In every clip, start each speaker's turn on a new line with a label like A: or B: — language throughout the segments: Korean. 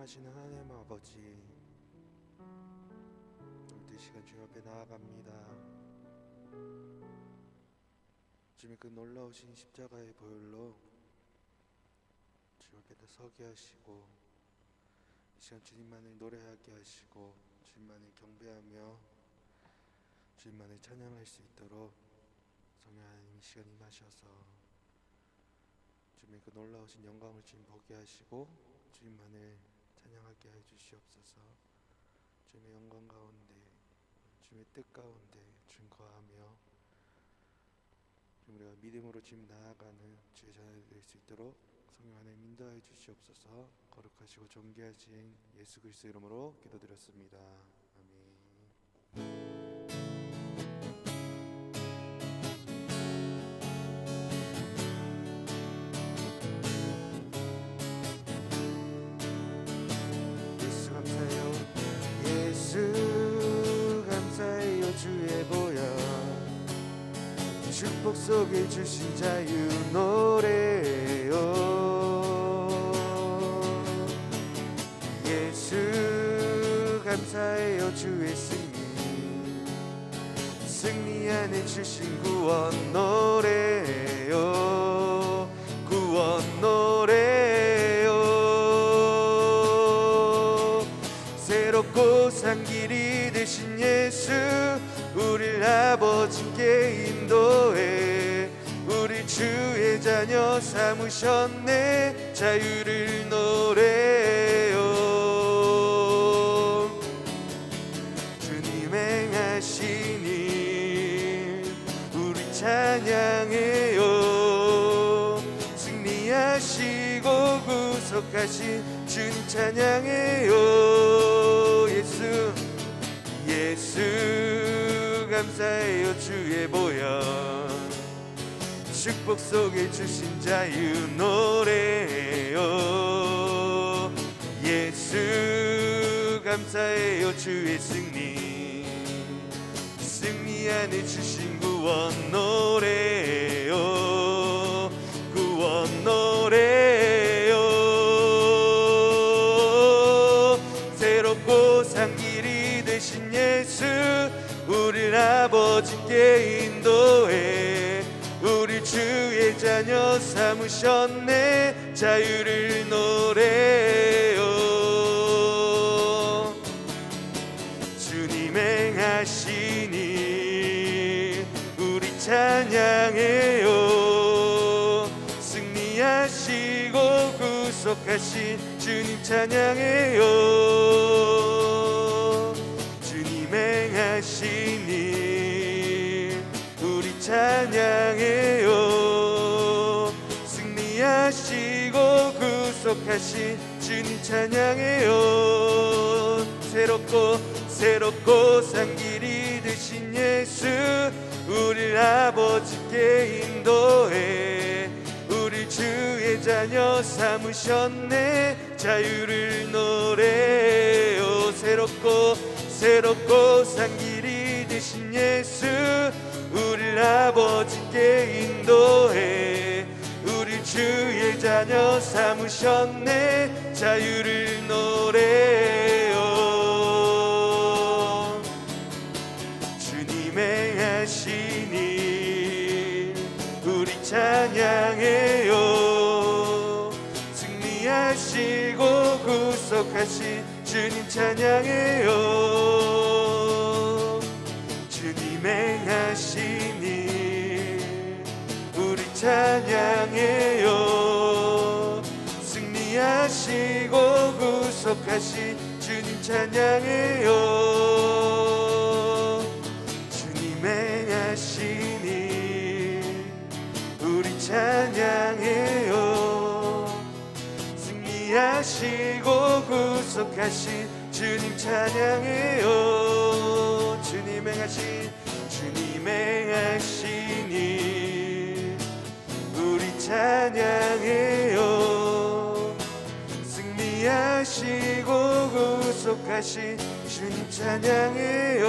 A: 전능하신 하나님 아버지, 오늘도 이 시간 주님 앞에 나아갑니다. 주님의 그 놀라우신 십자가의 보혈로 주님 앞에 서게 하시고, 이 시간 주님만을 노래하게 하시고, 주님만을 경배하며 주님만을 찬양할 수 있도록 성령 하나님 이 시간 임하셔서 주님의 그 놀라우신 영광을 주님 보게 하시고 주님만을 찬양하게 해 주시옵소서. 주님의 영광 가운데, 주님의 뜻 가운데 주님 거하며 우리가 믿음으로 주님 나아가는 주의 자녀들 될 수 있도록 성령 하나님 인도하여 주시옵소서. 거룩하시고 존귀하신 예수 그리스도 이름으로 기도드렸습니다. 아멘. 예수 감사해요. 예수 감사해요. 주의 보혈 축복 속에 주신 자유 노래요. 예수 감사해요. 주의 승리 안에 주신 구원 노래요. 구원 노래요. 새롭고 산 길이 되신 예수, 우릴 아버지께 인도해 우리 주의 자녀 삼으셨네. 자유를 노래요. 주님 행하신 일 우리 찬양해요. 승리하시고 구속하신 주님 찬양해요. 예수 감사해요. 주의 보혈 축복 속에 주신 자유 노래요. 예수 감사해요. 주의 승리 안에 주신 구원 노래요. 구원 노래요. 새롭고 산 길이 되신 예수, 우릴 아버지께 인도해 우리 주의 자녀 삼으셨네. 자유를 노래요. 주님 행하신 일 우리 찬양해요. 승리하시고 구속하신 주님 찬양해요. 주님 행하신 일 우리 찬양해요. 승리하시고 구속하신 주님 찬양해요. 새롭고 산 길이 되신 예수, 우릴 아버지께 인도해 우리 주의 자녀 삼으셨네. 자유를 노래요. 새롭고 산 길이 되신 예수, 우릴 아버지께 인도해 우리 주의 자녀 삼으셨네. 자유를 노래요. 주님 행하신 일 우리 찬양해요. 승리하시고 구속하신 주님 찬양해요. 주님 행하신 일 우리 찬양해요. 승리하시고 구속하신 주님 찬양해요. 주님 행하신 일 우리 찬양해요. 승리하시고 구속하신 주님 찬양해요. 주님 행하신 일 우리 찬양해요. 승리하시고 구속하신 주님 찬양해요.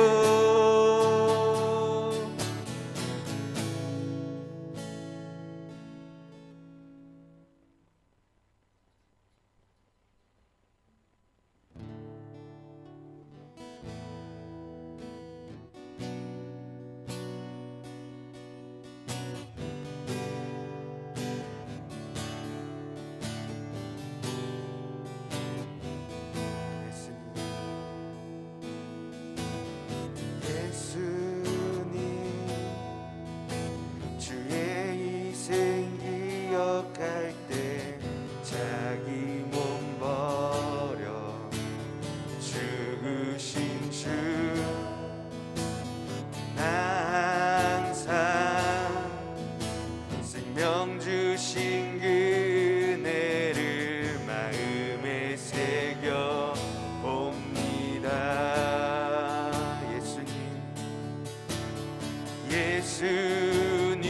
A: 예수님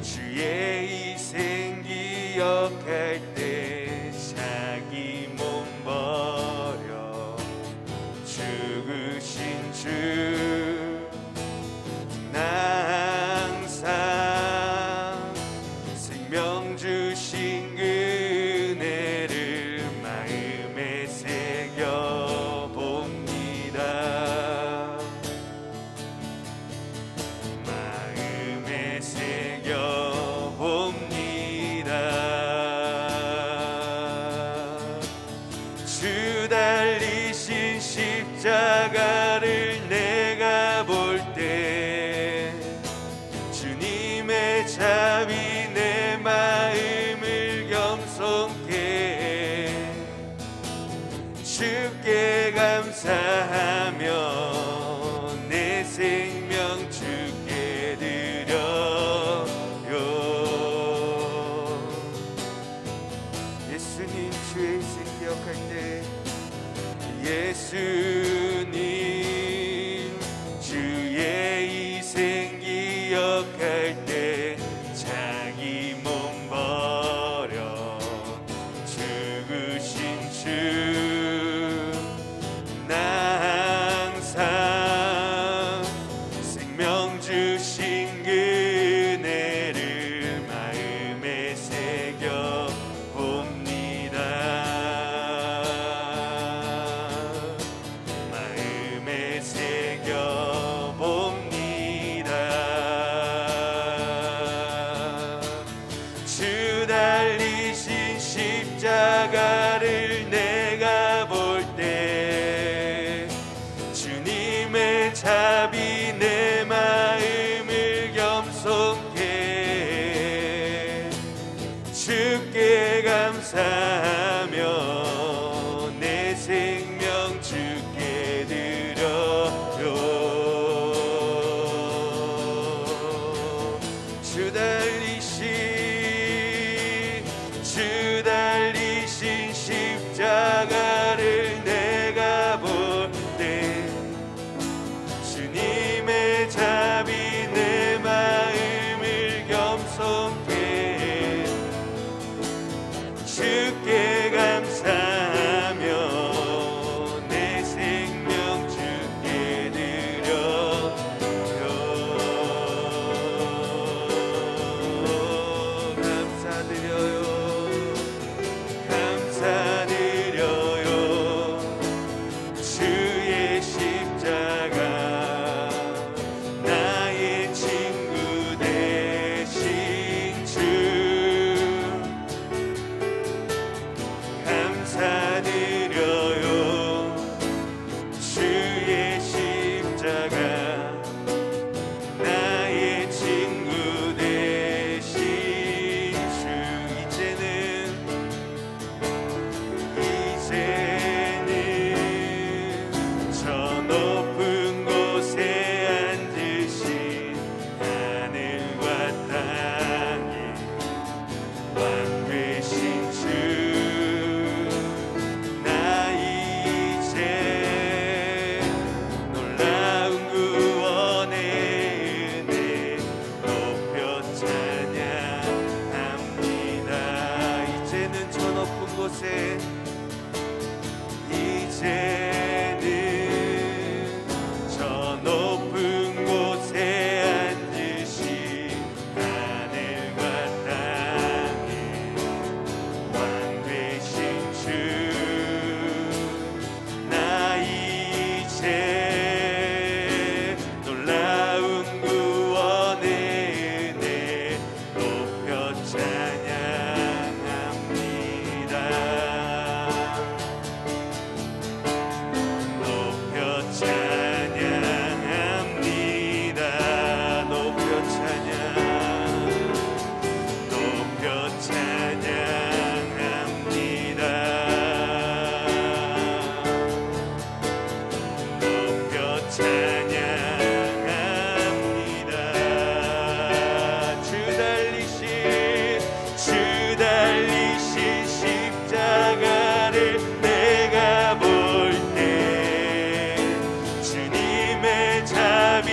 A: 주의 희생 기억할 때 자기 몸 버려 죽으신 주 나 항상 생명 주신 그네를 마음에 새겨봅니다. 마음에 새겨봅니다. 주 달리신 십자가를 내가 볼 때 주님의 자비 내 마음을 겸손케 주께 감사하며 내 생명 주께 드려요. 예수님 주의 희생 기억할 때 예수님 주의 희생 기억할 때 자기 몸 버려 죽으신 주 나 항상 생명 주신 그네를 마음에 새겨봅니다. 마음에 새겨봅니다. 주 달리신 십자가를 내가 볼 때 주님의 자비 내 마음을 겸손케 주께 감사하며 내 생명 주께 드려요. 주 달리신 십자가를 내가 볼 때 주님의 자비 내 마음을 겸손케 주께 감사하며 내 생명 주께 드려요. 감사드려요. 감사드려요. 주의 십자가 나의 친구 되신 주 감사드려요. 주의 십자가 나의 친구 되신 주 이제는 저 높은 곳에 앉으신 하늘과 땅에 왕 되신 주 나 이제 놀라운 구원의 은혜 높여 찬양합니다. 이제는 저 높은 곳에 이제는 저 높은 곳에 앉으신 하늘과 땅에 왕 되신 주 나 이제 놀라운 구원의 은혜 높여 찬양합니다. 높여 찬양합니다. 높여 찬양 높여 찬양합니다. 높여 찬양합니다. 주 달리신 십자가를 내가 볼 때 주님의 자비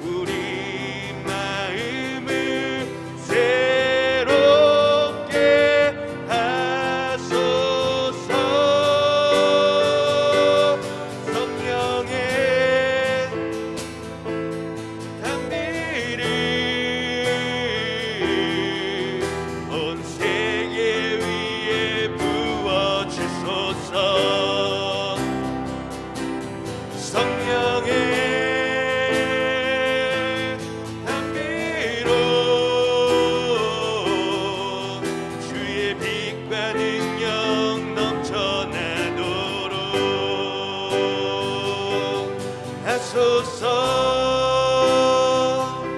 A: 우리 마음을 새롭게 하소서. 성령의 단비를 온 세계 위에 부어주소서. 성령의 단비로 주의 빛과 능력 넘쳐나도록 하소서.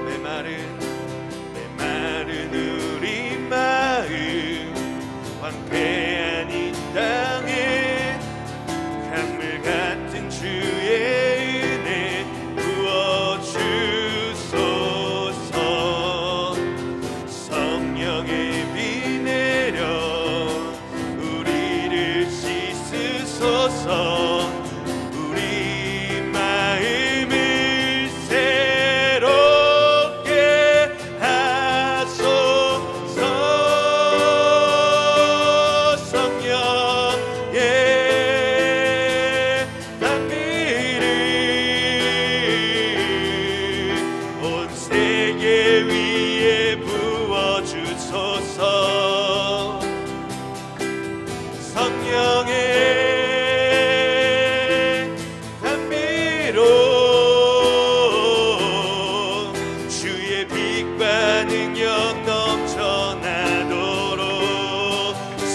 A: 메마른 우리 마음 황폐한 이 땅에 강물 같은 주의 은혜 부어주소서. 성령의 비 내려 우리를 씻으소서. 우리 마음을 새롭게 하소서. 성령의 단비를 온 세계 위에 부어주소서. 성령의 단비로 주의 빛과 능력 넘쳐나도록.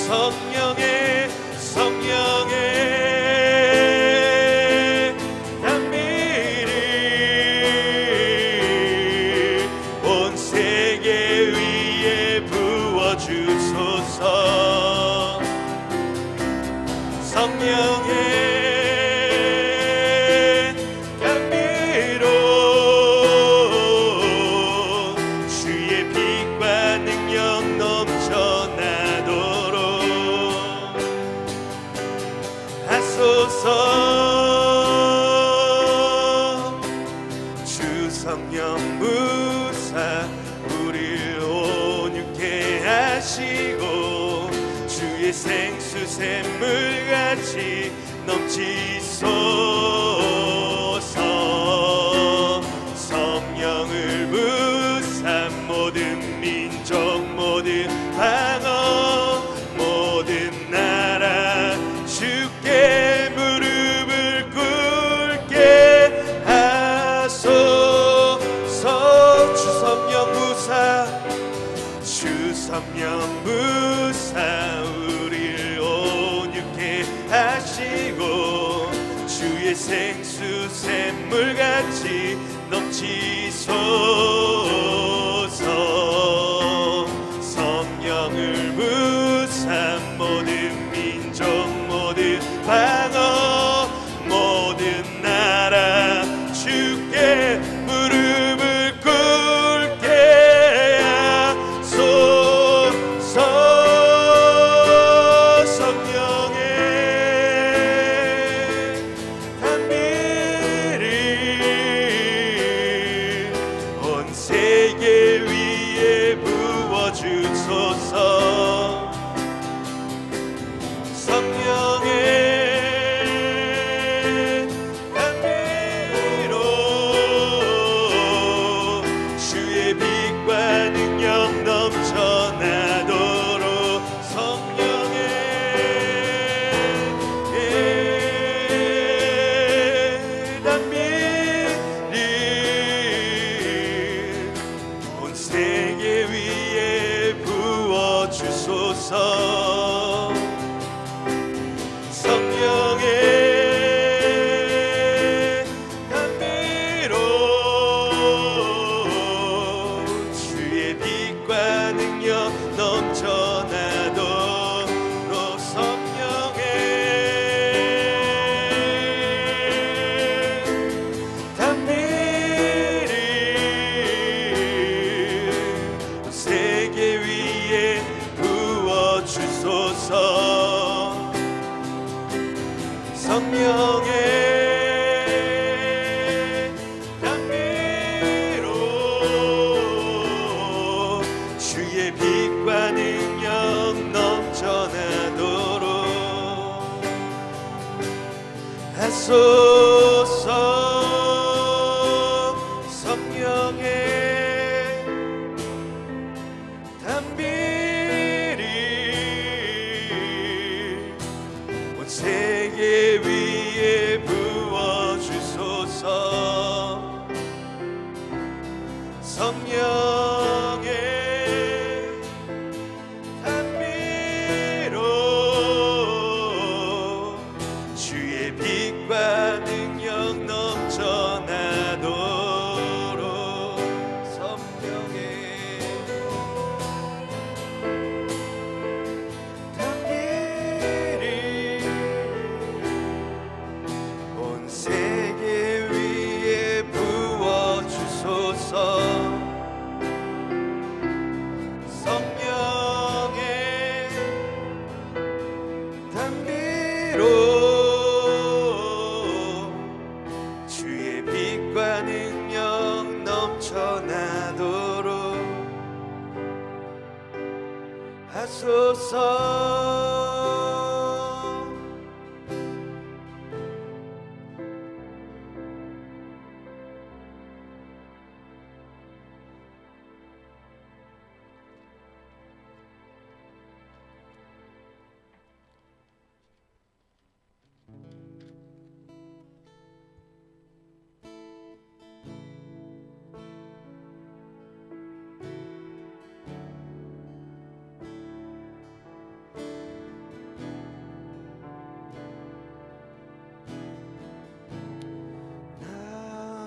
A: 성령의 단비를 온 세계 위에 부어주소서. 성령의 단비로 주의 빛과 능력 넘쳐나도록 하소서. 주 성령 무사 우리를 온유케 하시고 주의 생수 샘물같이 넘치소서. 성령을 무사한 모든 민족 모든 방언 모든 나라 주께 무릎을 꿇게 하소서. 주 성령 무사 우리를 온유케 하시고 주의 생수 샘물같이 넘치소서. 성령을 무사한 모든 민족 모든 방언 모든 나라 주께 무릎을 꿇게 하소서. 성령의 단비를 힘과 능력 넘쳐나도록 하소서.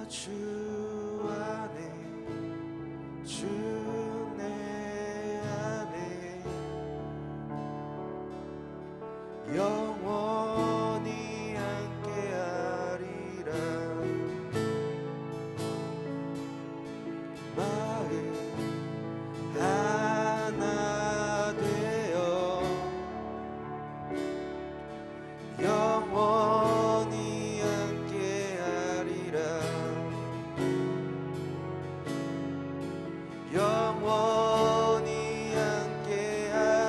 A: 주 안에 주 내 안에 영원히 함께하리라. 마음 하나 되어 영원히 함께하리라. 영원히 함께하리라.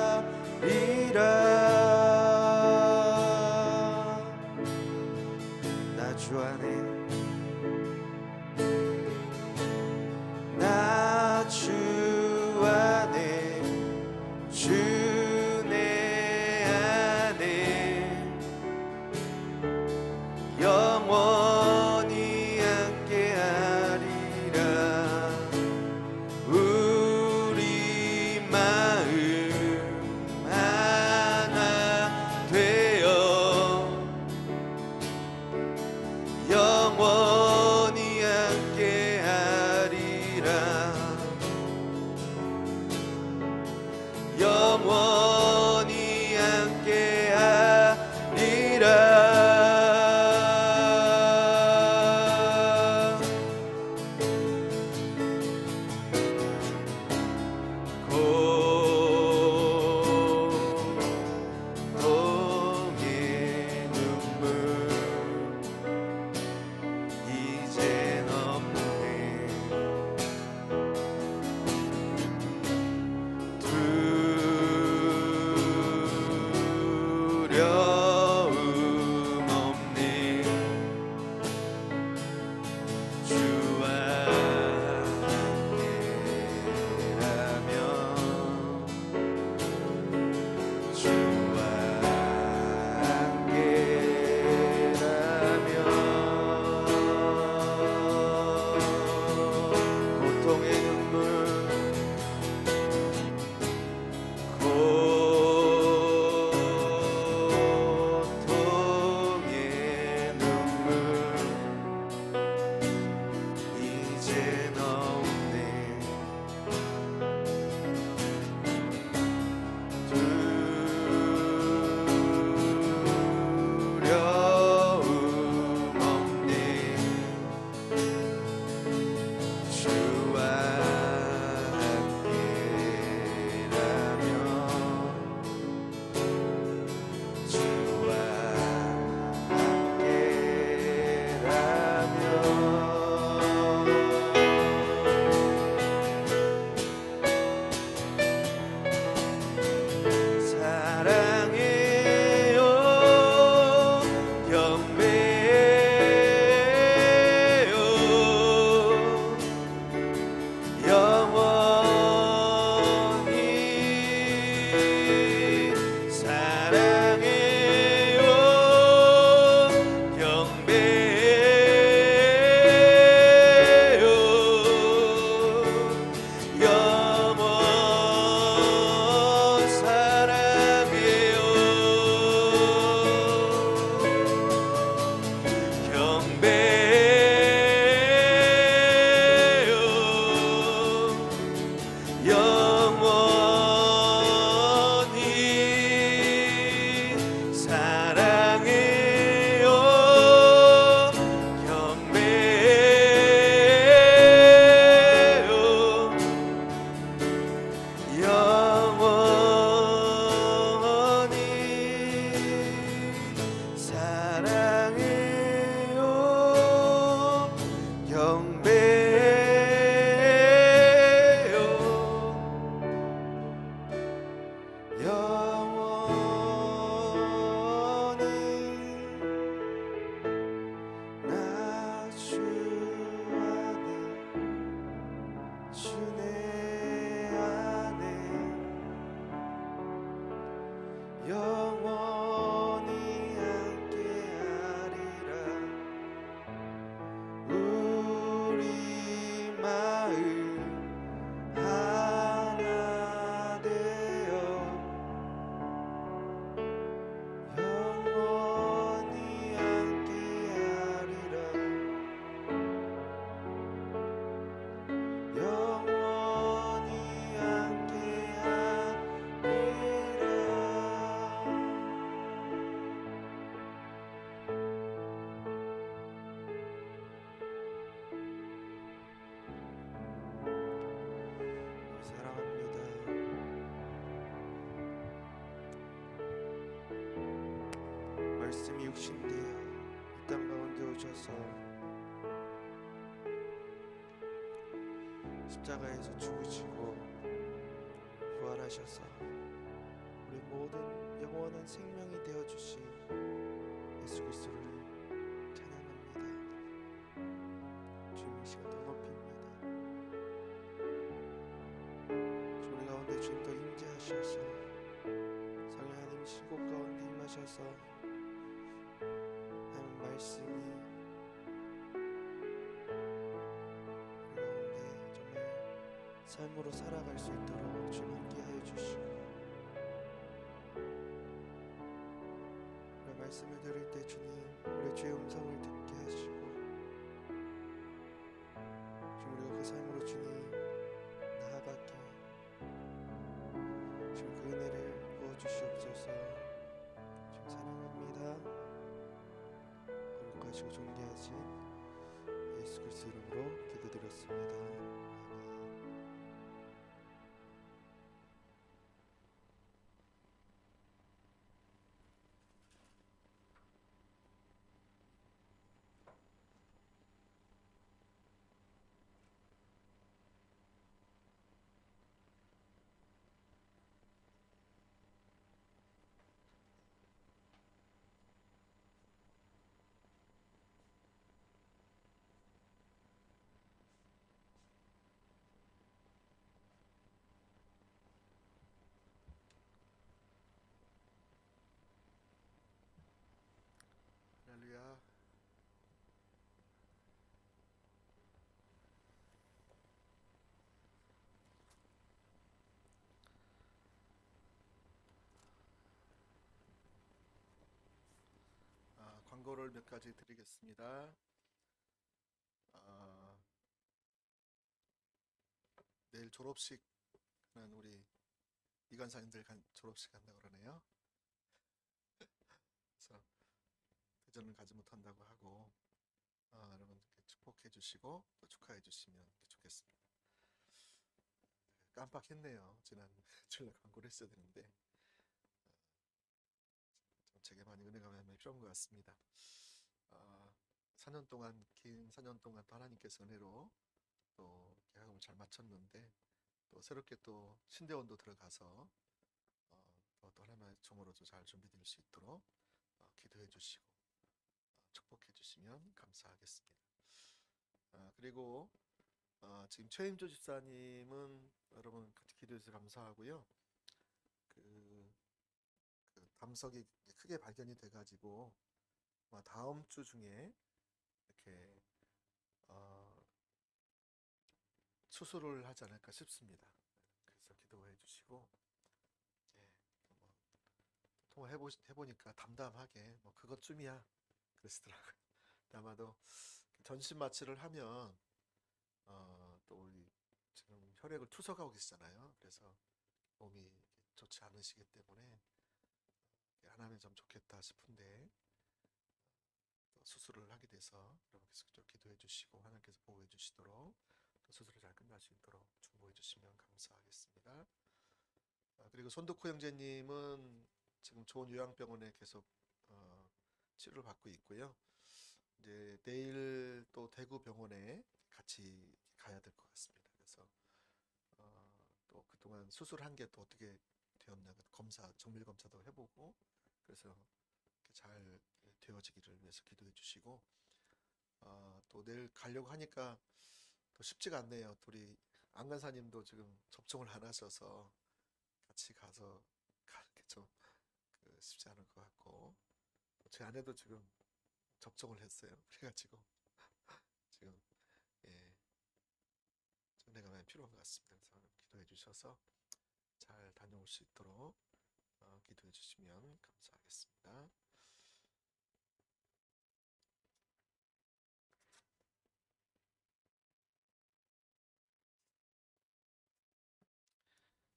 A: 주내 안에 영원히 함께하리라. 우리 마음 하나 되어 영원히 함께하리라. 영원히 사랑합니다. 말씀이 육신되어 이 땅 가운데 오셔서 십자가에서 죽으시고 부활하셔서 우리 모든 영원한 생명이 되어주신 예수 그리스도를 찬양합니다. 주님의 시간 더 높입니다. 우리 가운데 주님 더 임재하셔서 성령 하나님 신곡 가운데 임하셔서 하나님 말씀이 우리 가운데 정말 삶으로 살아갈 수 있도록 주님 함께하여 주시고, 우리 말씀을 들을 때 주님 우리 주의 음성을 듣게 하시고, 주님 우리가 그 삶으로 주님 나아가게 주님 그 은혜를 부어주시옵소서. 주님 사랑합니다. 거룩하시고 존귀하신 예수 그리스도 이름으로 기도드렸습니다. 아멘. 할렐루야. 광고를 몇 가지 드리겠습니다. 내일 졸업식은 우리 이관사님들 졸업식 한다고 그러네요. 그래서 대전을 가지 못한다고 하고 여러분들께 축복해 주시고 또 축하해 주시면 좋겠습니다. 깜빡했네요. 지난 주일날 광고를 했어야 되는데 좀 제게 많이 은혜가 많이 필요한 것 같습니다. 4년 동안 긴 4년 동안 또 하나님께서 은혜로 또 계약을 잘 마쳤는데 또 새롭게 또 신대원도 들어가서 또 하나님의 종으로도 잘 준비될 수 있도록 기도해 주시고 축복해 주시면 감사하겠습니다. 그리고 지금 최임조 집사님은 여러분 같이 기도해 주셔서 감사하고요. 그 담석이 크게 발견이 돼가지고 다음 주 중에 이렇게 수술을 하지 않을까 싶습니다. 그래서 기도해 주시고, 통화해보니까 담담하게 그것쯤이야 그러시더라고요. 아마도 전신 마취를 하면 또 우리 지금 혈액을 투석하고 계시잖아요. 그래서 몸이 좋지 않으시기 때문에 하나면 좀 좋겠다 싶은데 또 수술을 하게 돼서 여러분께서 좀 기도해 주시고 하나님께서 보호해 주시도록 또 수술이 잘 끝날 수 있도록 축복해 주시면 감사하겠습니다. 그리고 손덕호 형제님은 지금 좋은 요양병원에 계속 치료를 받고 있고요. 이제 내일 또 대구 병원에 같이 가야 될 것 같습니다. 그래서 또 그동안 수술한 게 또 어떻게 되었나 검사, 정밀 검사도 해보고 그래서 잘 되어지기를 위해서 기도해 주시고 또 내일 가려고 하니까 또 쉽지가 않네요. 둘이
B: 안간사님도 지금 접종을 안 하셔서 같이 가서 가는 게 좀 쉽지 않을 것 같고, 제 아내도 지금 접종을 했어요. 그래가지고 지금 예, 좀 내가 많이 필요한 것 같습니다. 그래서 기도해 주셔서 잘 다녀올 수 있도록 기도해 주시면 감사하겠습니다.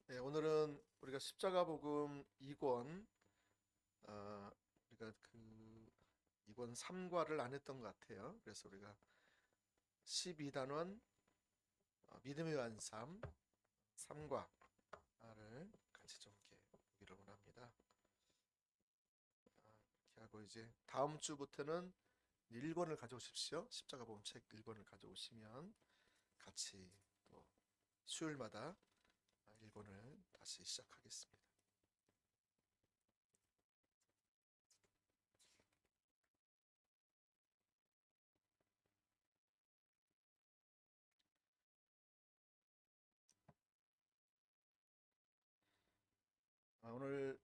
B: 네, 오늘은 우리가 십자가 복음 2권, 우리가 그 2권 3과를 안 했던 것 같아요. 그래서 우리가 12단원 믿음의 완삼 3과를 같이 좀 이렇게 보기를 원합니다. 이렇게 하고 이제 다음 주부터는 1권을 가져오십시오. 십자가 복음 책 1권을 가져오시면 같이 또 수요일마다 1권을 다시 시작하겠습니다. 오늘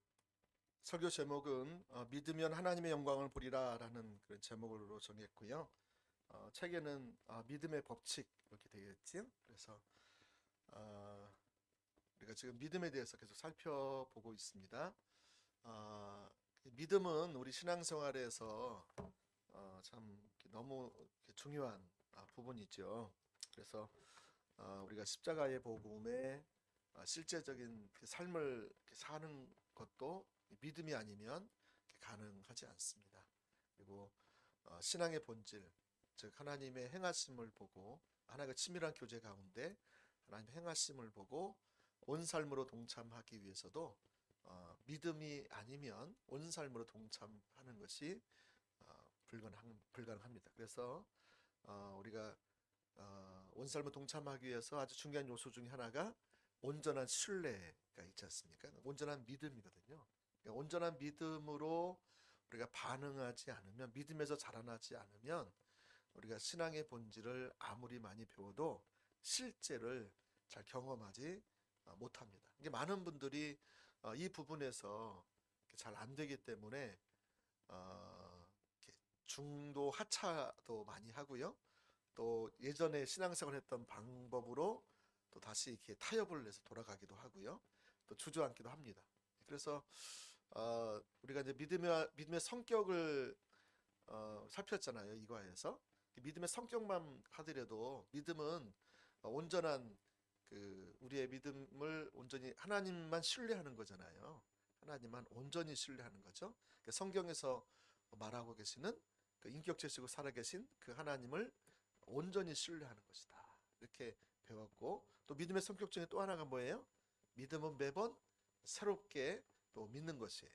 B: 설교 제목은 믿으면 하나님의 영광을 보리라라는 그런 제목으로 정했고요. 책에는 믿음의 법칙 이렇게 되어 있죠. 그래서 우리가 지금 믿음에 대해서 계속 살펴보고 있습니다. 믿음은 우리 신앙생활에서 참 너무 중요한 부분이죠. 그래서 우리가 십자가의 복음의 실제적인 삶을 사는 것도 믿음이 아니면 가능하지 않습니다. 그리고 신앙의 본질, 즉 하나님의 행하심을 보고 하나님과 친밀한 교제 가운데 하나님의 행하심을 보고 온 삶으로 동참하기 위해서도 믿음이 아니면 온 삶으로 동참하는 것이 불가능합니다. 그래서 우리가 온 삶을 동참하기 위해서 아주 중요한 요소 중에 하나가 온전한 신뢰가 있지 않습니까? 온전한 믿음이거든요. 그러니까 온전한 믿음으로 우리가 반응하지 않으면, 믿음에서 자라나지 않으면 우리가 신앙의 본질을 아무리 많이 배워도 실제를 잘 경험하지 못합니다. 이게 많은 분들이 이 부분에서 잘 안 되기 때문에 중도 하차도 많이 하고요. 또 예전에 신앙생활 했던 방법으로 또 다시 이렇게 타협을 해서 돌아가기도 하고요. 또 주저앉기도 합니다. 그래서 우리가 이제 믿음의 성격을 살폈잖아요. 이과에서 믿음의 성격만 하더라도 믿음은 온전한 우리의 믿음을 온전히 하나님만 신뢰하는 거잖아요. 하나님만 온전히 신뢰하는 거죠. 성경에서 말하고 계시는 인격체시고 살아계신 그 하나님을 온전히 신뢰하는 것이다. 이렇게 배웠고, 또 믿음의 성격 중에 또 하나가 뭐예요? 믿음은 매번 새롭게 또 믿는 것이에요.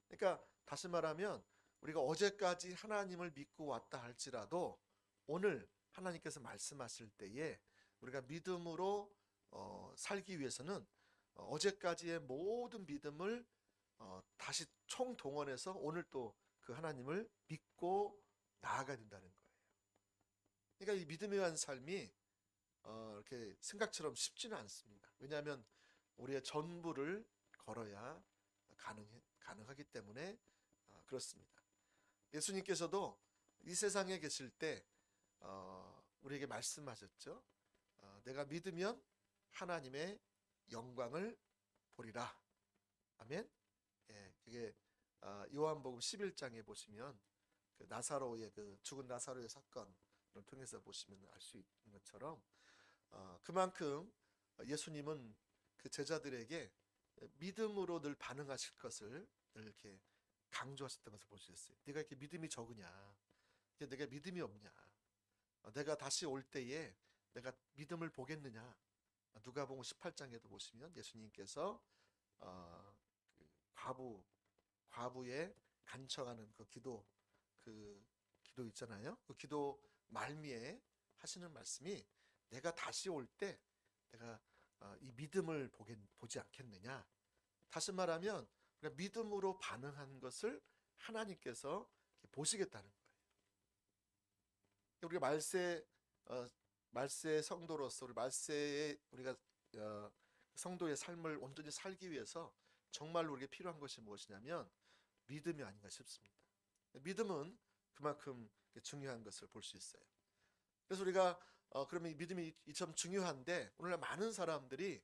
B: 그러니까 다시 말하면 우리가 어제까지 하나님을 믿고 왔다 할지라도 오늘 하나님께서 말씀하실 때에 우리가 믿음으로 살기 위해서는 어제까지의 모든 믿음을 다시 총동원해서 오늘 또 그 하나님을 믿고 나아가야 된다는 거예요. 그러니까 이 믿음에 대한 삶이 이렇게 생각처럼 쉽지는 않습니다. 왜냐하면 우리의 전부를 걸어야 가능하기 때문에 그렇습니다. 예수님께서도 이 세상에 계실 때 우리에게 말씀하셨죠. 내가 믿으면 하나님의 영광을 보리라. 아멘. 예, 그게 요한복음 11장에 보시면 그 나사로의 그 죽은 나사로의 사건을 통해서 보시면 알 수 있는 것처럼 그만큼 예수님은 그 제자들에게 믿음으로 늘 반응하실 것을 늘 이렇게 강조하셨던 것을 볼 수 있어요. 네가 이렇게 믿음이 적으냐? 내가 믿음이 없냐? 내가 다시 올 때에 내가 믿음을 보겠느냐? 누가복음 18장에도 보시면 예수님께서 그 과부의 간청하는 그 기도 있잖아요. 그 기도 말미에 하시는 말씀이 내가 다시 올 때 내가 이 믿음을 보지 않겠느냐. 다시 말하면 우리가 믿음으로 반응한 것을 하나님께서 보시겠다는 거예요. 우리가 말세 말세의 성도로서 우리 말세의 우리가 성도의 삶을 온전히 살기 위해서 정말로 우리에게 필요한 것이 무엇이냐면 믿음이 아닌가 싶습니다. 믿음은 그만큼 중요한 것을 볼 수 있어요. 그래서 우리가 그러면 이 믿음이 이처럼 중요한데 오늘날 많은 사람들이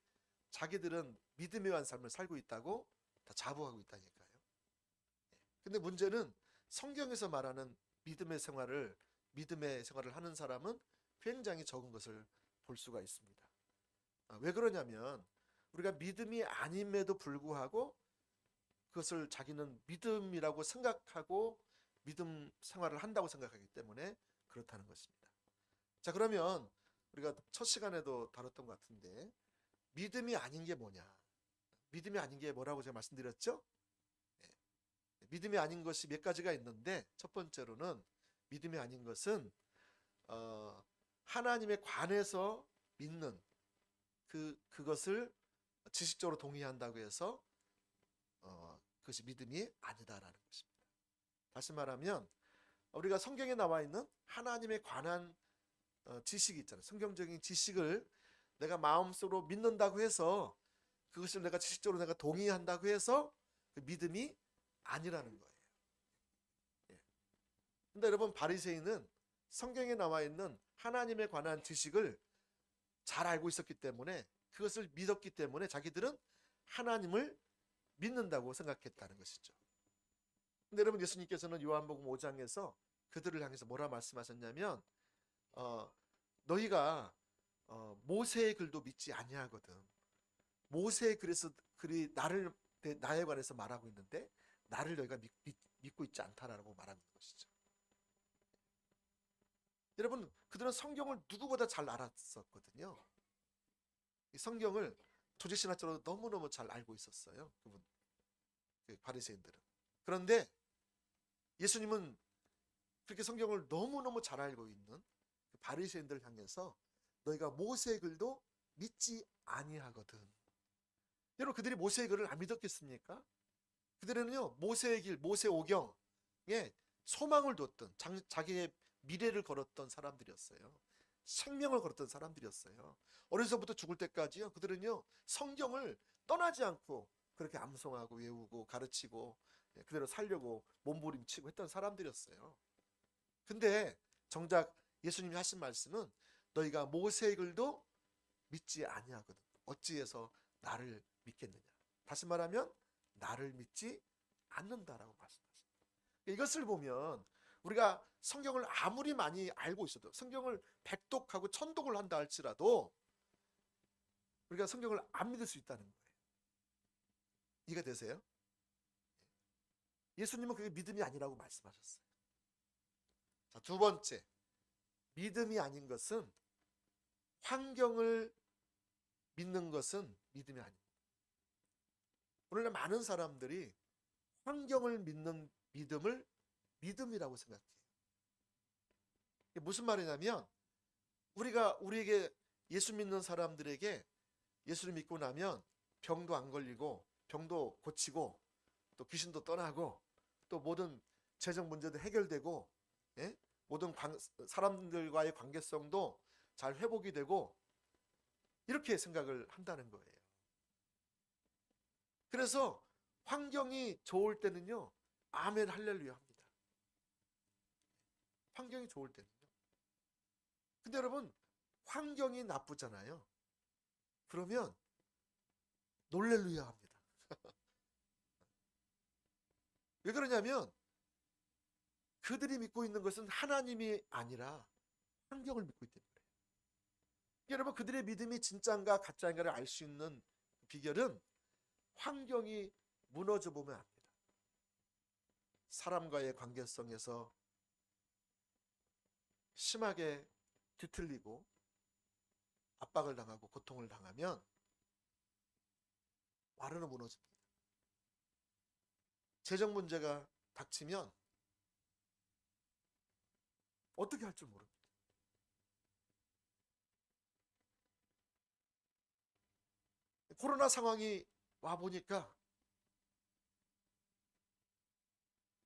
B: 자기들은 믿음에 관한 삶을 살고 있다고 다 자부하고 있다니까요. 근데 문제는 성경에서 말하는 믿음의 생활을 하는 사람은 굉장히 적은 것을 볼 수가 있습니다. 왜 그러냐면 우리가 믿음이 아님에도 불구하고 그것을 자기는 믿음이라고 생각하고 믿음 생활을 한다고 생각하기 때문에 그렇다는 것입니다. 자, 그러면 우리가 첫 시간에도 다뤘던 것 같은데 믿음이 아닌 게 뭐냐? 믿음이 아닌 게 뭐라고 제가 말씀드렸죠? 믿음이 아닌 것이 몇 가지가 있는데 첫 번째로는 믿음이 아닌 것은 하나님에 관해서 믿는 그것을 지식적으로 동의한다고 해서 그것이 믿음이 아니다라는 것입니다. 다시 말하면 우리가 성경에 나와 있는 하나님에 관한 지식이 있잖아요. 성경적인 지식을 내가 마음속으로 믿는다고 해서 그것을 내가 지식적으로 내가 동의한다고 해서 그 믿음이 아니라는 거예요. 근데 여러분 바리새인은 성경에 나와 있는 하나님에 관한 지식을 잘 알고 있었기 때문에 그것을 믿었기 때문에 자기들은 하나님을 믿는다고 생각했다는 것이죠. 근데 여러분 예수님께서는 요한복음 5장에서 그들을 향해서 뭐라 말씀하셨냐면 너희가 모세의 글도 믿지 아니하거든. 모세의 글이 나에 관해서 말하고 있는데 나를 너희가 믿고 있지 않다라고 말하는 것이죠. 여러분 그들은 성경을 누구보다 잘 알았었거든요. 이 성경을 조직신학적으로 너무너무 잘 알고 있었어요. 그 바리새인들은. 그런데 예수님은 그렇게 성경을 너무너무 잘 알고 있는 그 바리새인들을 향해서 너희가 모세의 글도 믿지 아니하거든. 여러분 그들이 모세의 글을 안 믿었겠습니까? 그들은요 모세의 길, 모세 오경에 소망을 뒀던 자기의 미래를 걸었던 사람들이었어요. 생명을 걸었던 사람들이었어요. 어려서부터 죽을 때까지요 그들은요 성경을 떠나지 않고 그렇게 암송하고 외우고 가르치고 그대로 살려고 몸부림치고 했던 사람들이었어요. 근데 정작 예수님이 하신 말씀은 너희가 모세의 글도 믿지 아니하거든. 어찌해서 나를 믿겠느냐. 다시 말하면 나를 믿지 않는다라고 말씀하십니다. 이것을 보면 우리가 성경을 아무리 많이 알고 있어도 성경을 백독하고 천독을 한다 할지라도 우리가 성경을 안 믿을 수 있다는 거예요. 이해가 되세요? 예수님은 그게 믿음이 아니라고 말씀하셨어요. 자, 두 번째, 믿음이 아닌 것은 환경을 믿는 것은 믿음이 아닙니다. 오늘날 많은 사람들이 환경을 믿는 믿음을 믿음이라고 생각해요. 이게 무슨 말이냐면 우리에게 예수 믿는 사람들에게 예수를 믿고 나면 병도 안 걸리고 병도 고치고 또 귀신도 떠나고 또 모든 재정 문제도 해결되고 모든 사람들과의 관계성도 잘 회복이 되고 이렇게 생각을 한다는 거예요. 그래서 환경이 좋을 때는요 아멘 할렐루야 합니다. 환경이 좋을 때는요. 근데 여러분 환경이 나쁘잖아요. 그러면 놀렐루야 합니다. 왜 그러냐면 그들이 믿고 있는 것은 하나님이 아니라 환경을 믿고 있기 때문에 그래요. 여러분 그들의 믿음이 진짜인가 가짜인가를 알 수 있는 비결은 환경이 무너져 보면 압니다. 사람과의 관계성에서 심하게 뒤틀리고 압박을 당하고 고통을 당하면 와르르 무너집니다. 재정 문제가 닥치면 어떻게 할 줄 모릅니다. 코로나 상황이 와보니까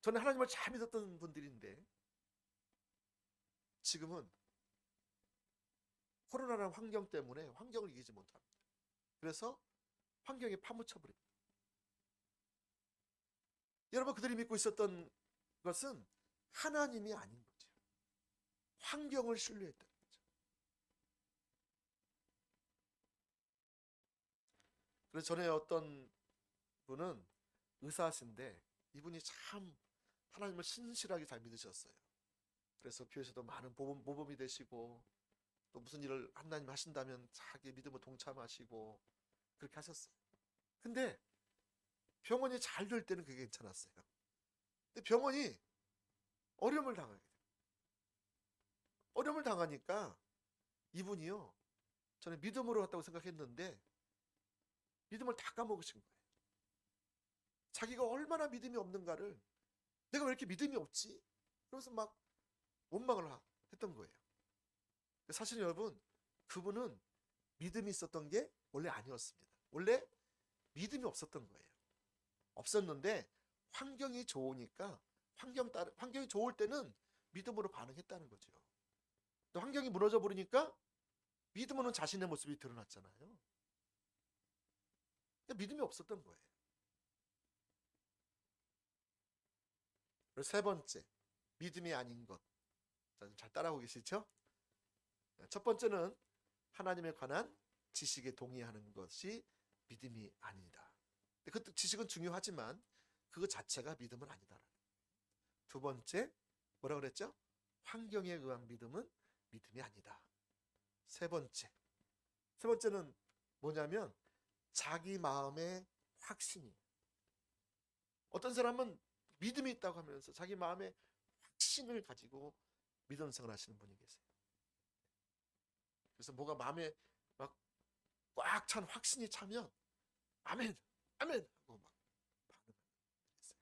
B: 저는 하나님을 잘 믿었던 분들인데 지금은 코로나라는 환경 때문에 환경을 이기지 못합니다. 그래서 환경에 파묻혀버립니다. 여러분, 그들이 믿고 있었던 것은 하나님이 아닌 거죠. 환경을 신뢰했던 거죠. 그래서 전에 어떤 분은 의사신데 이분이 참 하나님을 신실하게 잘 믿으셨어요. 그래서 교회에서도 많은 모범이 되시고, 또 무슨 일을 하나님 하신다면 자기 믿음을 동참하시고 그렇게 하셨어요. 근데 병원이 잘 될 때는 그게 괜찮았어요. 근데 병원이 어려움을 당하게 돼요. 어려움을 당하니까 이분이요, 저는 믿음으로 왔다고 생각했는데 믿음을 다 까먹으신 거예요. 자기가 얼마나 믿음이 없는가를, 내가 왜 이렇게 믿음이 없지? 그러면서 막 원망을 했던 거예요. 사실 여러분, 그분은 믿음이 있었던 게 원래 아니었습니다. 원래 믿음이 없었던 거예요. 없었는데 환경이 좋으니까, 환경이 좋을 때는 믿음으로 반응했다는 거죠. 또 환경이 무너져 버리니까 믿음으로는 자신의 모습이 드러났잖아요. 그러니까 믿음이 없었던 거예요. 그리고 세 번째, 믿음이 아닌 것. 잘 따라오고 계시죠? 첫 번째는 하나님에 관한 지식에 동의하는 것이 믿음이 아니다. 그 지식은 중요하지만 그거 자체가 믿음은 아니다. 두 번째, 뭐라 그랬죠? 환경에 의한 믿음은 믿음이 아니다. 세 번째는 뭐냐면 자기 마음의 확신이. 어떤 사람은 믿음이 있다고 하면서 자기 마음의 확신을 가지고 믿음 생활 하시는 분이 계세요. 그래서 뭐가 마음에 막 꽉 찬 확신이 차면 아멘, 아멘 하고 막 반응을 했어요.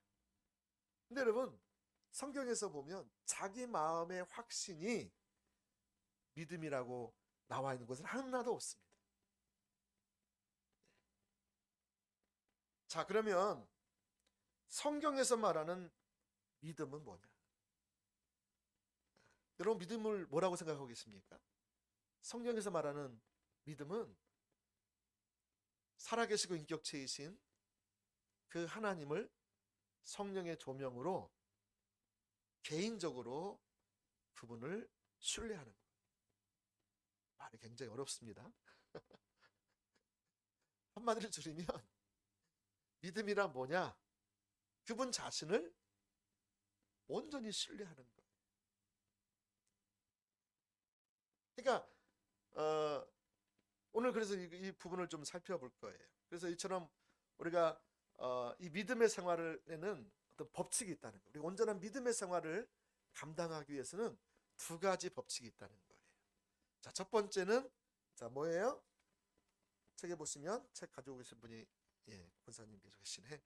B: 근데 여러분, 성경에서 보면 자기 마음의 확신이 믿음이라고 나와 있는 것은 하나도 없습니다. 자, 그러면 성경에서 말하는 믿음은 뭐냐? 여러분, 믿음을 뭐라고 생각하고 계십니까? 성경에서 말하는 믿음은 살아계시고 인격체이신 그 하나님을 성령의 조명으로 개인적으로 그분을 신뢰하는 것. 말이 굉장히 어렵습니다. 한마디로 줄이면 믿음이란 뭐냐? 그분 자신을 온전히 신뢰하는 것. 그러니까 오늘 그래서 이 부분을 좀 살펴볼 거예요. 그래서 이처럼 우리가 이 믿음의 생활에는 어떤 법칙이 있다는 거예요. 우리 온전한 믿음의 생활을 감당하기 위해서는 두 가지 법칙이 있다는 거예요. 자, 첫 번째는 뭐예요? 책에 보시면, 책 가지고 계신 분이 권사님께서 계시네.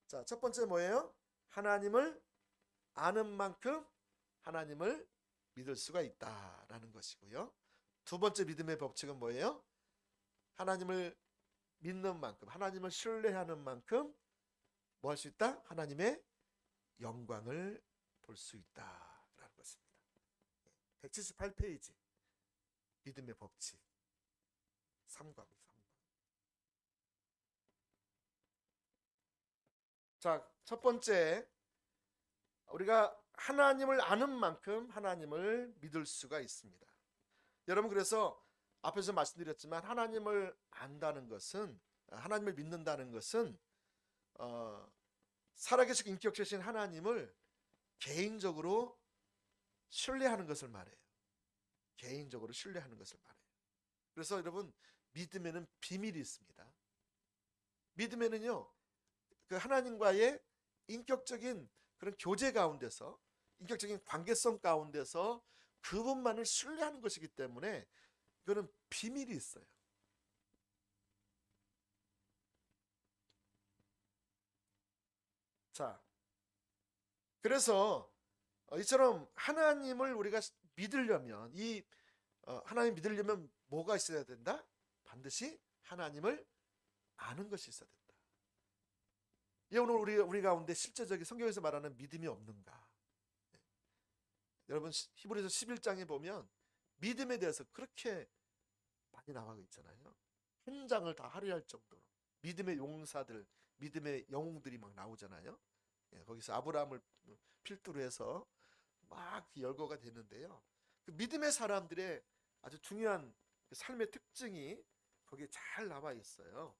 B: 자, 첫 번째 뭐예요? 하나님을 아는 만큼 하나님을 믿을 수가 있다라는 것이고요. 두 번째 믿음의 법칙은 뭐예요? 하나님을 믿는 만큼, 하나님을 신뢰하는 만큼 뭐 할 수 있다? 하나님의 영광을 볼 수 있다라는 것입니다. 178페이지 믿음의 법칙 3과. 자, 첫 번째, 우리가 하나님을 아는 만큼 하나님을 믿을 수가 있습니다. 여러분, 그래서 앞에서 말씀드렸지만 하나님을 안다는 것은, 하나님을 믿는다는 것은 살아계시고 인격체신 하나님을 개인적으로 신뢰하는 것을 말해요. 개인적으로 신뢰하는 것을 말해요. 그래서 여러분, 믿음에는 비밀이 있습니다. 믿음에는요, 그 하나님과의 인격적인 그런 교제 가운데서, 인격적인 관계성 가운데서 그분만을 신뢰하는 것이기 때문에 이거는 비밀이 있어요. 자, 그래서 이처럼 하나님을 우리가 믿으려면, 하나님 믿으려면 뭐가 있어야 된다? 반드시 하나님을 아는 것이 있어야 된다. 오늘 우리 가운데 실제적인 성경에서 말하는 믿음이 없는가? 여러분, 히브리서 11장에 보면 믿음에 대해서 그렇게 많이 나와 있잖아요. 한 장을 다 할애할 정도로 믿음의 용사들, 믿음의 영웅들이 막 나오잖아요. 예, 거기서 아브라함을 필두로 해서 막 열거가 되는데요. 그 믿음의 사람들의 아주 중요한 그 삶의 특징이 거기에 잘 나와 있어요.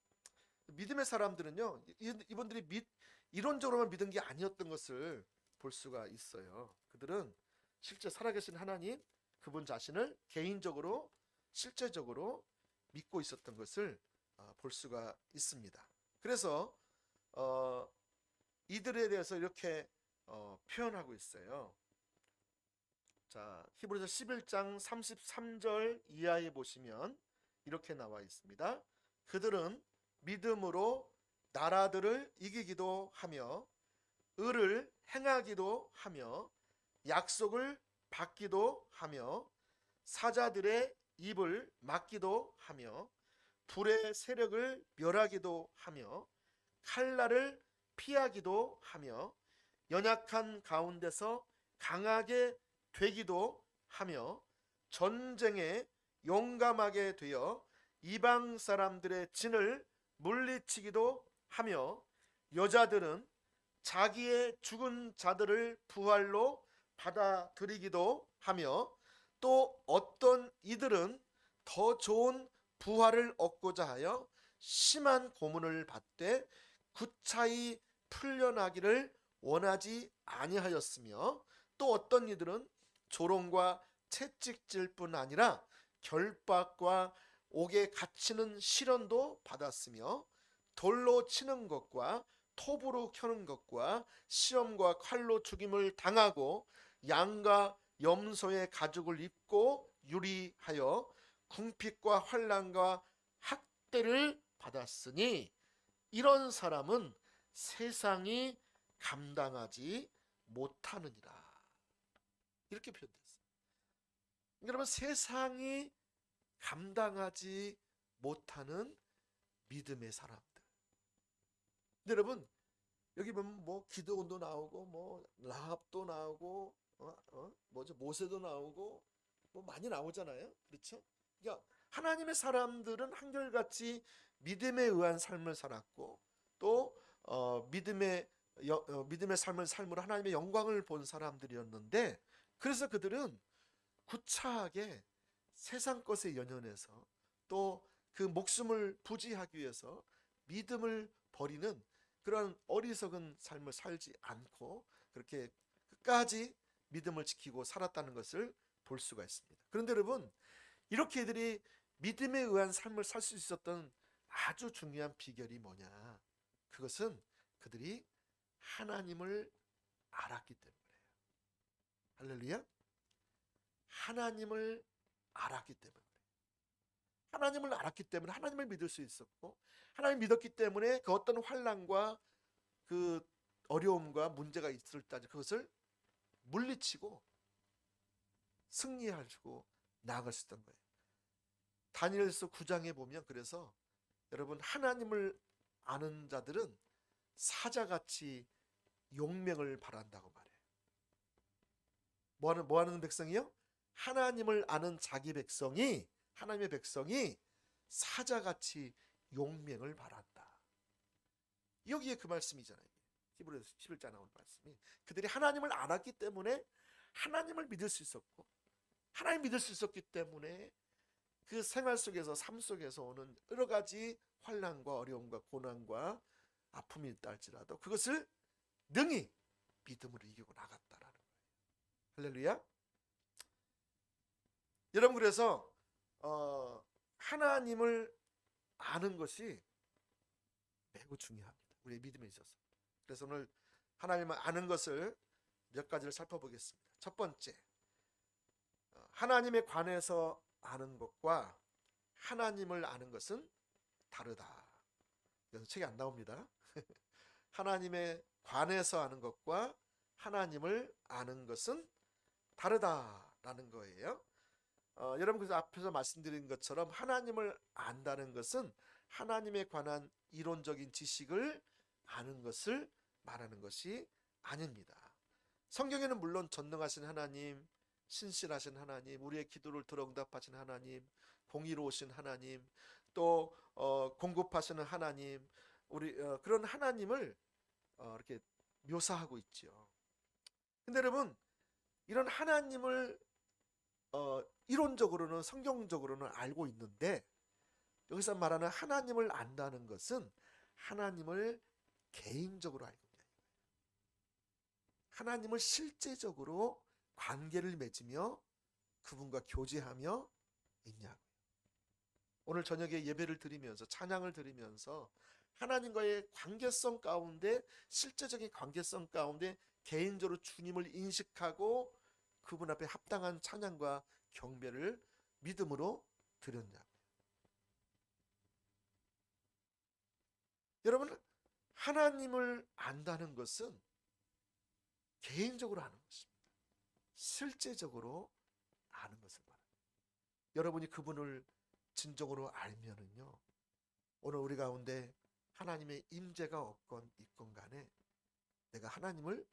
B: 믿음의 사람들은요, 이분들이 이론적으로만 믿은 게 아니었던 것을 볼 수가 있어요. 그들은 실제 살아계신 하나님, 그분 자신을 개인적으로 실제적으로 믿고 있었던 것을 볼 수가 있습니다. 그래서 이들에 대해서 이렇게 표현하고 있어요. 자, 히브리서 11장 33절 이하에 보시면 이렇게 나와 있습니다. 그들은 믿음으로 나라들을 이기기도 하며 의를 행하기도 하며 약속을 받기도 하며 사자들의 입을 막기도 하며 불의 세력을 멸하기도 하며 칼날을 피하기도 하며 연약한 가운데서 강하게 되기도 하며 전쟁에 용감하게 되어 이방 사람들의 진을 물리치기도 하며 여자들은 자기의 죽은 자들을 부활로 받아들이기도 하며 또 어떤 이들은 더 좋은 부활을 얻고자 하여 심한 고문을 받되 구차히 풀려나기를 원하지 아니하였으며 또 어떤 이들은 조롱과 채찍질 뿐 아니라 결박과 옥에 갇히는 시련도 받았으며 돌로 치는 것과 톱으로 켜는 것과 시험과 칼로 죽임을 당하고 양과 염소의 가죽을 입고 유리하여 궁핍과 환난과 학대를 받았으니 이런 사람은 세상이 감당하지 못하느니라. 이렇게 표현됐어요. 여러분, 세상이 감당하지 못하는 믿음의 사람들. 근데 여러분, 여기 보면 뭐 기드온도 나오고 뭐 라합도 나오고 모세도 나오고 뭐 많이 나오잖아요. 그렇죠? 그러니까 하나님의 사람들은 한결같이 믿음에 의한 삶을 살았고 또 믿음의 삶을 삶으로 하나님의 영광을 본 사람들이었는데, 그래서 그들은 구차하게 세상 것에 연연해서 또 그 목숨을 부지하기 위해서 믿음을 버리는 그런 어리석은 삶을 살지 않고 그렇게 끝까지 믿음을 지키고 살았다는 것을 볼 수가 있습니다. 그런데 여러분, 이렇게 이들이 믿음에 의한 삶을 살 수 있었던 아주 중요한 비결이 뭐냐? 그것은 그들이 하나님을 알았기 때문이에요. 할렐루야. 하나님을 알았기 때문에, 하나님을 알았기 때문에 하나님을 믿을 수 있었고, 하나님 믿었기 때문에 그 어떤 환난과 그 어려움과 문제가 있을 때 그것을 물리치고 승리하시고 나아갈 수 있던 거예요. 다니엘서 9장에 보면, 그래서 여러분, 하나님을 아는 자들은 사자같이 용맹을 발한다고 말해요. 뭐 하는 백성이요? 하나님을 아는 자기 백성이, 하나님의 백성이 사자같이 용맹을 발한다. 여기에 그 말씀이잖아요. 히브리서 11장 나온 말씀이, 그들이 하나님을 알았기 때문에 하나님을 믿을 수 있었고, 하나님 믿을 수 있었기 때문에 그 생활 속에서, 삶 속에서 오는 여러 가지 환난과 어려움과 고난과 아픔이 있다 할지라도 그것을 능히 믿음으로 이기고 나갔다라는 거예요. 할렐루야. 여러분, 그래서 하나님을 아는 것이 매우 중요합니다. 우리의 믿음에 있어서. 그래서 오늘 하나님을 아는 것을 몇 가지를 살펴보겠습니다. 첫 번째, 하나님에 관해서 아는 것과 하나님을 아는 것은 다르다. 그래서 책이 안 나옵니다. 하나님에 관해서 아는 것과 하나님을 아는 것은 다르다라는 거예요. 여러분, 그래서 앞에서 말씀드린 것처럼 하나님을 안다는 것은 하나님에 관한 이론적인 지식을 아는 것을 말하는 것이 아닙니다. 성경에는 물론 전능하신 하나님, 신실하신 하나님, 우리의 기도를 들어 응답하신 하나님, 공의로우신 하나님, 또 공급하시는 하나님, 우리 그런 하나님을 이렇게 묘사하고 있죠. 근데 여러분, 이런 하나님을 이론적으로는 성경적으로는 알고 있는데, 여기서 말하는 하나님을 안다는 것은 하나님을 개인적으로 알고 있다. 하나님을 실제적으로 관계를 맺으며 그분과 교제하며 있냐고요. 오늘 저녁에 예배를 드리면서, 찬양을 드리면서 하나님과의 관계성 가운데, 실제적인 관계성 가운데 개인적으로 주님을 인식하고 그분 앞에 합당한 찬양과 경배를 믿음으로 드렸냐고요. 여러분, 하나님을 안다는 것은 개인적으로 아는 것입니다. 실제적으로 아는 것을 말합니다. 여러분이 그분을 진정으로 알면은요, 오늘 우리 가운데 하나님의 임재가 없건 있건 간에 내가 하나님을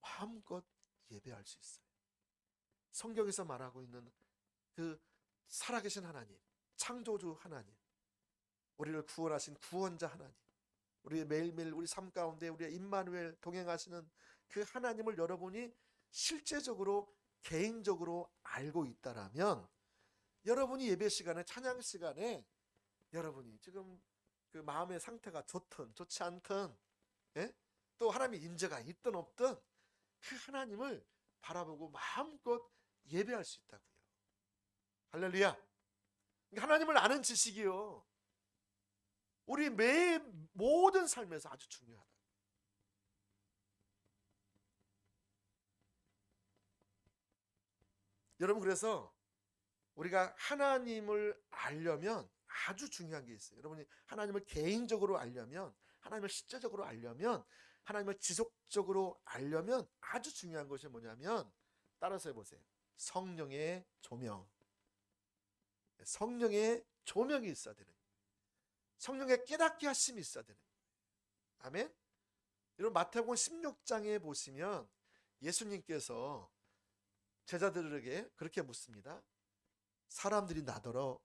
B: 마음껏 예배할 수 있어요. 성경에서 말하고 있는 그 살아계신 하나님, 창조주 하나님, 우리를 구원하신 구원자 하나님, 우리 매일매일 우리 삶 가운데 우리의 임마누엘 동행하시는 그 하나님을 여러분이 실제적으로 개인적으로 알고 있다라면, 여러분이 예배 시간에, 찬양 시간에 여러분이 지금 그 마음의 상태가 좋든 좋지 않든, 예? 또 하나님의 임재가 있든 없든 그 하나님을 바라보고 마음껏 예배할 수 있다고요. 할렐루야. 하나님을 아는 지식이요, 우리 매 모든 삶에서 아주 중요하다. 여러분, 그래서 우리가 하나님을 알려면 아주 중요한 게 있어요. 여러분이 하나님을 개인적으로 알려면, 하나님을 실제적으로 알려면, 하나님을 지속적으로 알려면 아주 중요한 것이 뭐냐면, 따라서 해보세요. 성령의 조명. 성령의 조명이 있어야 되는 거예요. 성령의 깨닫게 하심이 있어야 되는 거예요. 아멘. 여러분, 마태복음 16장에 보시면 예수님께서 제자들에게 그렇게 묻습니다. 사람들이 나더러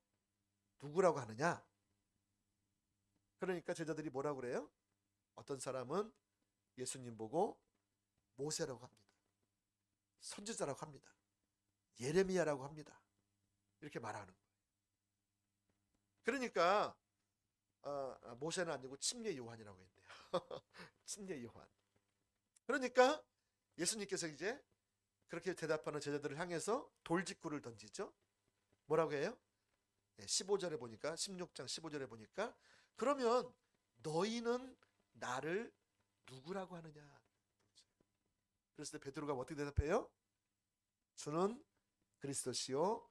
B: 누구라고 하느냐? 그러니까 제자들이 뭐라고 그래요? 어떤 사람은 예수님 보고 모세라고 합니다. 선지자라고 합니다. 예레미야라고 합니다. 이렇게 말하는 거예요. 그러니까 모세는 아니고 침례 요한이라고 했네요. 침례 요한. 그러니까 예수님께서 이제 그렇게 대답하는 제자들을 향해서 돌직구를 던지죠. 뭐라고 해요? 15절에 보니까, 16장 15절에 보니까, 그러면 너희는 나를 누구라고 하느냐? 그랬을 때 베드로가 어떻게 대답해요? 주는 그리스도시요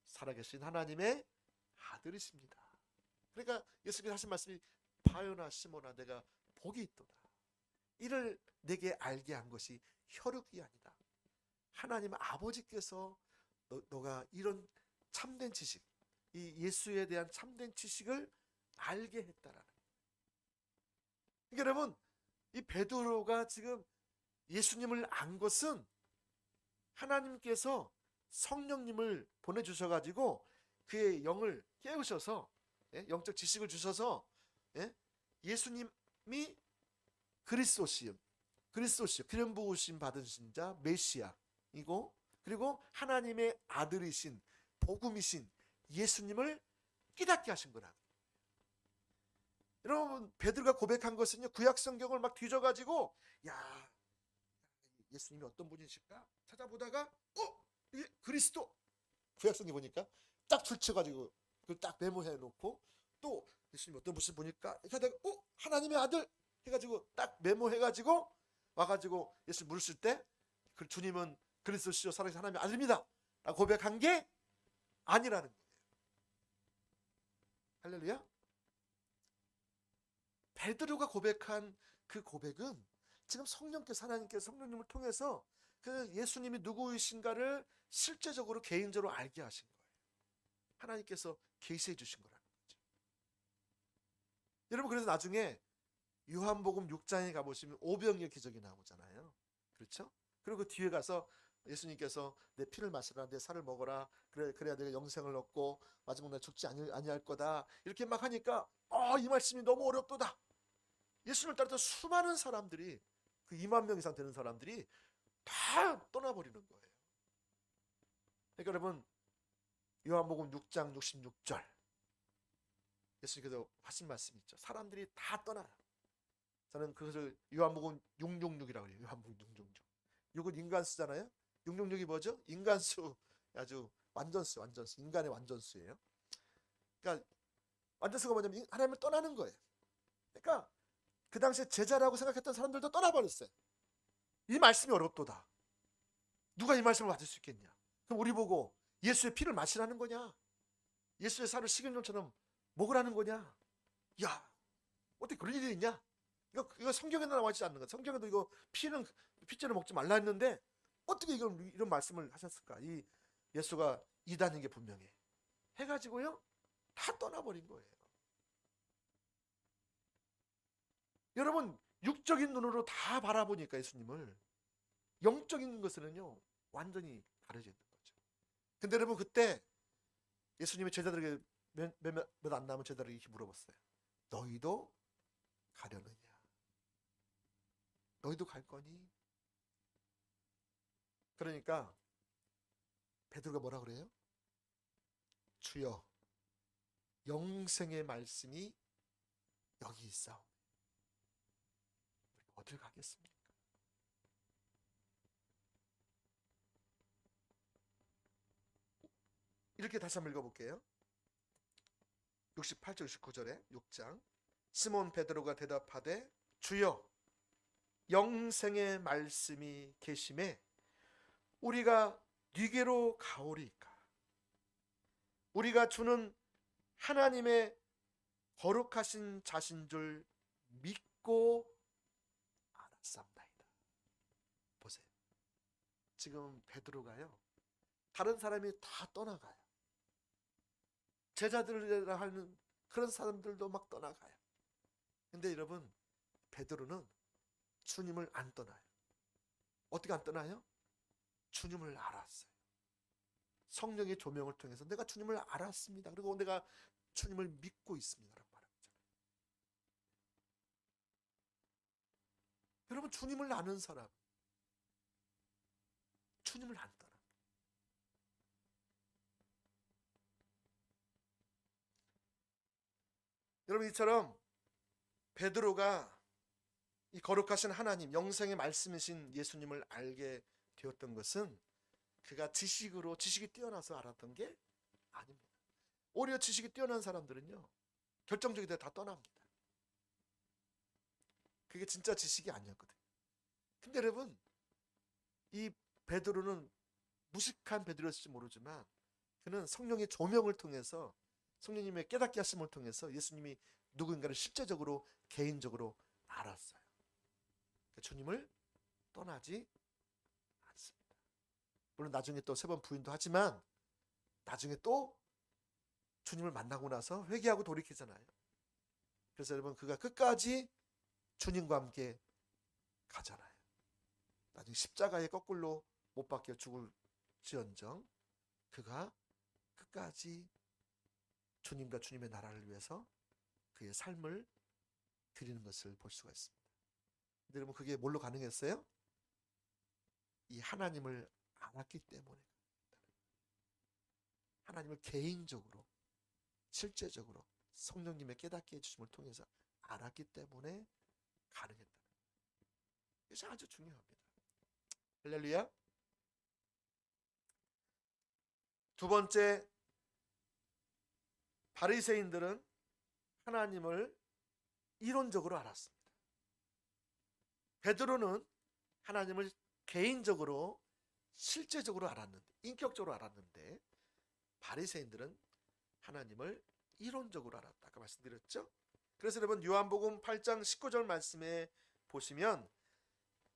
B: 살아계신 하나님의 아들이십니다. 그러니까 예수님께서 하신 말씀이, 바요나 시몬아 내가 복이 있도다. 이를 내게 알게 한 것이 혈육이 아니다. 하나님 아버지께서 너가 이런 참된 지식, 이 예수에 대한 참된 지식을 알게 했다라는 거예요. 그러니까 여러분, 이 베드로가 지금 예수님을 안 것은 하나님께서 성령님을 보내주셔가지고 그의 영을 깨우셔서, 영적 지식을 주셔서, 예수님이 그리스도시요, 기름 부으심 받으신 자 메시아이고, 그리고 하나님의 아들이신 복음이신 예수님을 깨닫게 하신 거라. 여러분, 베드로가 고백한 것은요, 구약 성경을 막 뒤져가지고, 야, 예수님이 어떤 분이실까 찾아보다가, 이게 그리스도, 구약 성경 보니까 딱 줄쳐가지고 그걸 딱 메모해 놓고, 또 예수님이 어떤 분이실까 보니까 이렇게 하다가 하나님의 아들 해가지고 딱 메모해가지고 와가지고 예수 물으실 때, 그 주님은 그리스도시요 살아계신 하나님의 아들입니다 라고 고백한 게 아니라는 거예요. 할렐루야. 베드로가 고백한 그 고백은 지금 성령께서, 하나님께서 성령님을 통해서 그 예수님이 누구이신가를 실제적으로 개인적으로 알게 하신 거예요. 하나님께서 계시해 주신 거라는 거죠. 여러분, 그래서 나중에 요한복음 6장에 가보시면 오병이어 기적이 나오잖아요. 그렇죠? 그리고 그 뒤에 가서 예수님께서 내 피를 마시라, 내 살을 먹어라, 그래야 내가 영생을 얻고 마지막 날 죽지 아니할 거다, 이렇게 막 하니까 이 말씀이 너무 어렵도다. 예수님을 따르던 수많은 사람들이, 그 2만 명 이상 되는 사람들이 다 떠나버리는 거예요. 그러니까 여러분, 요한복음 6장 66절 예수님께서 하신 말씀이 있죠. 사람들이 다 떠나요. 저는 그것을 요한복음 666이라고 해요. 요한복음 666. 6은 인간수잖아요. 666이 뭐죠? 인간수, 아주 완전수, 인간의 완전수예요. 그러니까 완전수가 뭐냐면 하나님을 떠나는 거예요. 그러니까 그 당시에 제자라고 생각했던 사람들도 떠나버렸어요. 이 말씀이 어렵도다. 누가 이 말씀을 받을 수 있겠냐? 그럼 우리 보고 예수의 피를 마시라는 거냐? 예수의 살을 식용유처럼 먹으라는 거냐? 야, 어떻게 그런 일이 있냐? 이거 성경에도 나와 있지 않는 거야. 성경에도 이거 피째를 먹지 말라 했는데 어떻게 이런 말씀을 하셨을까? 이 예수가 이단인 게 분명해. 해가지고요, 다 떠나버린 거예요. 여러분, 육적인 눈으로 다 바라보니까 예수님을, 영적인 것으로는요 완전히 가려져 있는 거죠. 근데 여러분, 그때 예수님이 제자들에게 몇 안 남은 제자들에게 이렇게 물어봤어요. 너희도 가려느냐? 너희도 갈 거니? 그러니까 베드로가 뭐라 그래요? 주여, 영생의 말씀이 여기 있사오니 우리가 어딜 가겠습니까? 이렇게 다시 한번 읽어볼게요. 68절 69절에 6장. 시몬 베드로가 대답하되 주여, 영생의 말씀이 계심에 우리가 네게로 가오리이까? 우리가 주는 하나님의 거룩하신 자신 줄 믿고 알았사옵나이다. 보세요. 지금 베드로가요, 다른 사람이 다 떠나가요. 제자들이라 하는 그런 사람들도 막 떠나가요. 근데 여러분, 베드로는 주님을 안 떠나요. 어떻게 안 떠나요? 주님을 알았어요. 성령의 조명을 통해서 내가 주님을 알았습니다. 그리고 내가 주님을 믿고 있습니다. 라고 말합니다. 여러분, 주님을 아는 사람, 주님을 안 떠나. 여러분, 이처럼 베드로가 이 거룩하신 하나님, 영생의 말씀이신 예수님을 알게 되었던 것은 그가 지식이 뛰어나서 알았던 게 아닙니다. 오히려 지식이 뛰어난 사람들은요, 결정적일 때 다 떠납니다. 그게 진짜 지식이 아니었거든요. 근데 여러분, 이 베드로는 무식한 베드로였을지 모르지만 그는 성령의 조명을 통해서, 성령님의 깨닫게 하심을 통해서 예수님이 누군가를 실제적으로, 개인적으로 알았어요. 주님을 떠나지 않습니다. 물론 나중에 또 3번 부인도 하지만 나중에 또 주님을 만나고 나서 회개하고 돌이키잖아요. 그래서 여러분, 그가 끝까지 주님과 함께 가잖아요. 나중에 십자가에 거꾸로 못 박혀 죽을지언정 그가 끝까지 주님과 주님의 나라를 위해서 그의 삶을 드리는 것을 볼 수가 있습니다. 근데 여러분, 그게 뭘로 가능했어요? 이 하나님을 알았기 때문에. 하나님을 개인적으로, 실제적으로 성령님의 깨닫게 해주심을 통해서 알았기 때문에 가능했다는 거예요. 이것이 아주 중요합니다. 할렐루야. 두 번째, 바리새인들은 하나님을 이론적으로 알았습니다. 베드로는 하나님을 개인적으로, 실제적으로 알았는데, 인격적으로 알았는데, 바리새인들은 하나님을 이론적으로 알았다. 아까 말씀드렸죠? 그래서 여러분, 요한복음 8장 19절 말씀에 보시면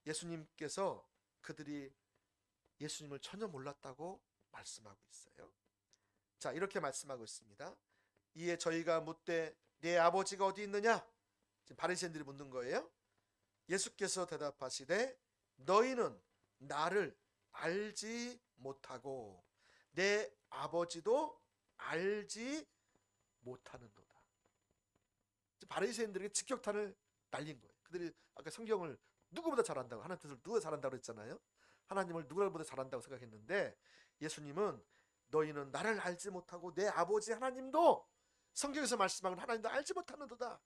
B: 예수님께서 그들이 예수님을 전혀 몰랐다고 말씀하고 있어요. 자, 이렇게 말씀하고 있습니다. 이에 저희가 묻되 내 아버지가 어디 있느냐? 지금 바리새인들이 묻는 거예요. 예수께서 대답하시되 너희는 나를 알지 못하고 내 아버지도 알지 못하는도다. 바리새인들에게 직격탄을 날린 거예요. 그들이 아까 성경을 누구보다 잘한다고, 하나님 뜻을 누가 잘한다고 그랬잖아요. 하나님을 누구보다 잘한다고 생각했는데 예수님은 너희는 나를 알지 못하고 내 아버지 하나님도, 성경에서 말씀하는 하나님도 알지 못하는도다.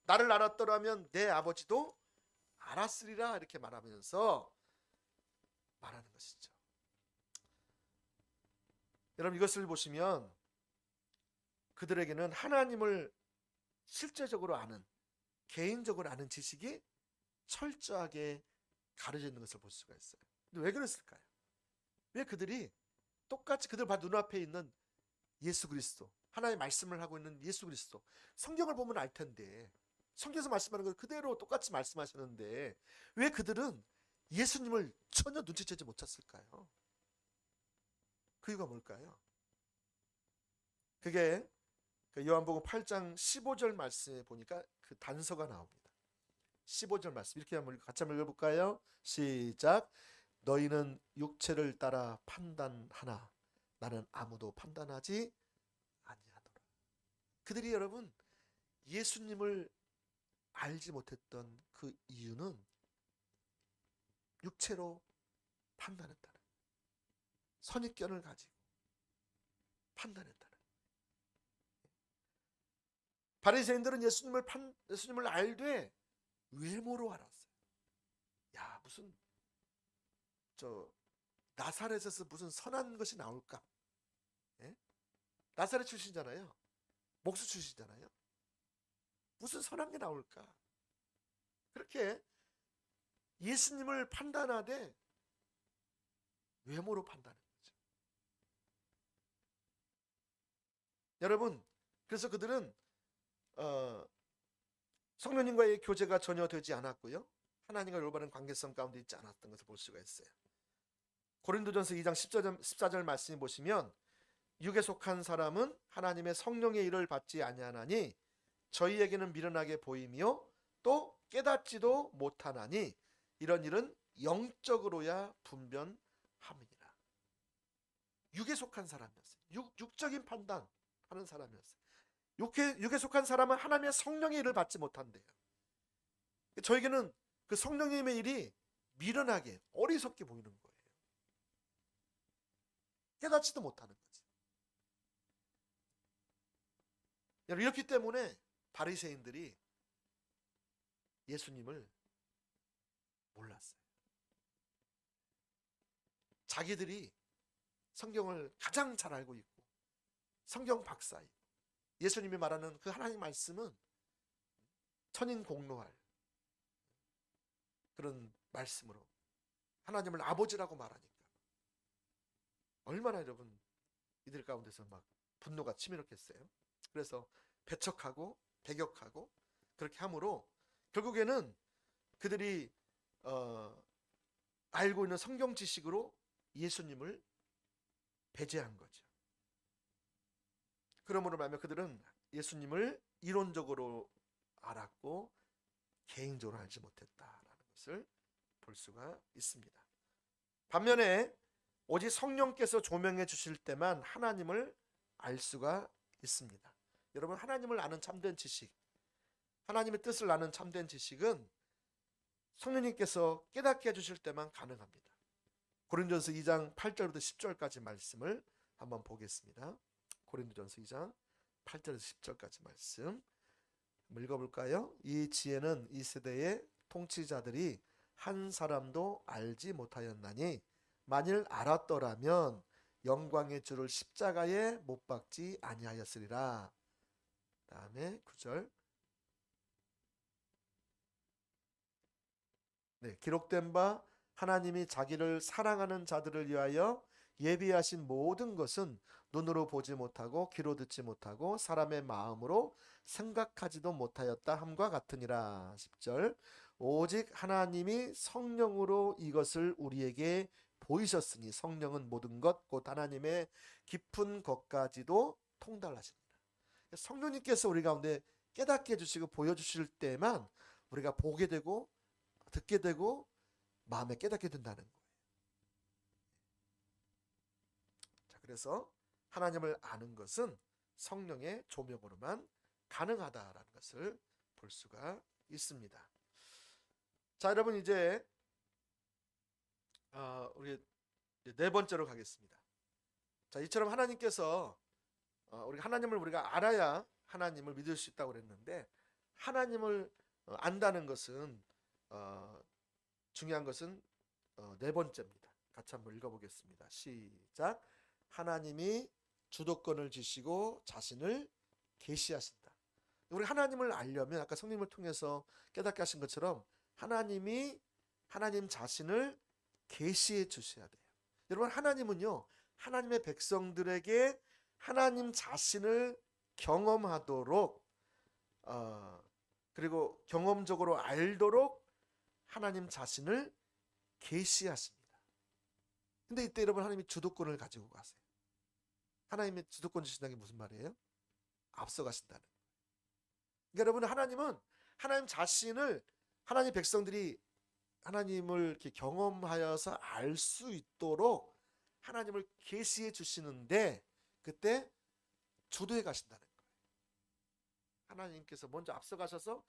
B: 나를 알았더라면 내 아버지도 알았으리라, 이렇게 말하면서 말하는 것이죠. 여러분, 이것을 보시면 그들에게는 하나님을 실제적으로 아는, 개인적으로 아는 지식이 철저하게 가려져 있는 것을 볼 수가 있어요. 근데 왜 그랬을까요? 왜 그들이 똑같이 그들 바로 눈앞에 있는 예수 그리스도, 하나님의 말씀을 하고 있는 예수 그리스도, 성경을 보면 알 텐데, 성경에서 말씀하는 걸 그대로 똑같이 말씀하셨는데 왜 그들은 예수님을 전혀 눈치채지 못했을까요? 그 이유가 뭘까요? 그게 요한복음 8장 15절 말씀에 보니까 그 단서가 나옵니다. 15절 말씀 이렇게 한번 같이 한번 읽어볼까요? 시작. 너희는 육체를 따라 판단하나 나는 아무도 판단하지 아니하노라. 그들이 여러분 예수님을 알지 못했던 그 이유는 육체로 판단했다는, 선입견을 가지고 판단했다는. 바리새인들은 예수님을 알되 외모로 알았어요. 야, 무슨 나사렛에서 무슨 선한 것이 나올까? 예? 나사렛 출신이잖아요. 목수 출신이잖아요. 무슨 선한 게 나올까? 그렇게 예수님을 판단하되 외모로 판단하는 거죠. 여러분, 그래서 그들은 성령님과의 교제가 전혀 되지 않았고요, 하나님과 올바른 관계성 가운데 있지 않았던 것을 볼 수가 있어요. 고린도전서 2장 14절 말씀을 보시면 육에 속한 사람은 하나님의 성령의 일을 받지 아니하나니 저희에게는 미련하게 보이며 또 깨닫지도 못하나니 이런 일은 영적으로야 분별함이니라. 육에 속한 사람이었어요. 육적인 판단하는 사람이었어요. 육에 속한 사람은 하나님의 성령의 일을 받지 못한대요. 저에게는 그 성령님의 일이 미련하게, 어리석게 보이는 거예요. 깨닫지도 못하는 거지. 이렇기 때문에 바리새인들이 예수님을 몰랐어요. 자기들이 성경을 가장 잘 알고 있고 성경 박사이고 예수님이 말하는 그 하나님 말씀은 천인공노할 그런 말씀으로 하나님을 아버지라고 말하니까 얼마나 여러분 이들 가운데서 막 분노가 치밀었겠어요. 그래서 배척하고 배격하고 그렇게 함으로 결국에는 그들이 알고 있는 성경 지식으로 예수님을 배제한 거죠. 그러므로 말하면 그들은 예수님을 이론적으로 알았고 개인적으로 알지 못했다라는 것을 볼 수가 있습니다. 반면에 오직 성령께서 조명해 주실 때만 하나님을 알 수가 있습니다. 여러분, 하나님을 아는 참된 지식, 하나님의 뜻을 아는 참된 지식은 성령님께서 깨닫게 해주실 때만 가능합니다. 고린도전서 2장 8절부터 10절까지 말씀을 한번 보겠습니다. 고린도전서 2장 8절에서 10절까지 말씀 읽어볼까요? 이 지혜는 이 세대의 통치자들이 한 사람도 알지 못하였나니 만일 알았더라면 영광의 주를 십자가에 못 박지 아니하였으리라. 다음에 9절. 기록된 바 하나님이 자기를 사랑하는 자들을 위하여 예비하신 모든 것은 눈으로 보지 못하고 귀로 듣지 못하고 사람의 마음으로 생각하지도 못하였다 함과 같으니라. 10절. 오직 하나님이 성령으로 이것을 우리에게 보이셨으니 성령은 모든 것 곧 하나님의 깊은 것까지도 통달하십니다. 성령님께서 우리 가운데 깨닫게 해주시고 보여주실 때만 우리가 보게 되고 듣게 되고 마음에 깨닫게 된다는 거예요. 그래서 하나님을 아는 것은 성령의 조명으로만 가능하다라는 것을 볼 수가 있습니다. 자, 여러분 이제 우리 네 번째로 가겠습니다. 자, 이처럼 하나님께서 우리가 하나님을 우리가 알아야 하나님을 믿을 수 있다고 그랬는데, 하나님을 안다는 것은 중요한 것은 네 번째입니다. 같이 한번 읽어보겠습니다. 시작. 하나님이 주도권을 지시고 자신을 계시하신다. 우리 하나님을 알려면 아까 성령을 통해서 깨닫게 하신 것처럼 하나님이 하나님 자신을 계시해 주셔야 돼요. 여러분, 하나님은요, 하나님의 백성들에게 하나님 자신을 경험하도록 그리고 경험적으로 알도록 하나님 자신을 계시하십니다. 근데 이때 여러분, 하나님이 주도권을 가지고 가세요. 하나님의 주도권 주신다는 게 무슨 말이에요? 앞서가신다는 거예요. 그러니까 여러분, 하나님은 하나님 자신을 하나님 백성들이 하나님을 이렇게 경험하여서 알 수 있도록 하나님을 계시해 주시는데, 그때 주도해 가신다는 거예요. 하나님께서 먼저 앞서가셔서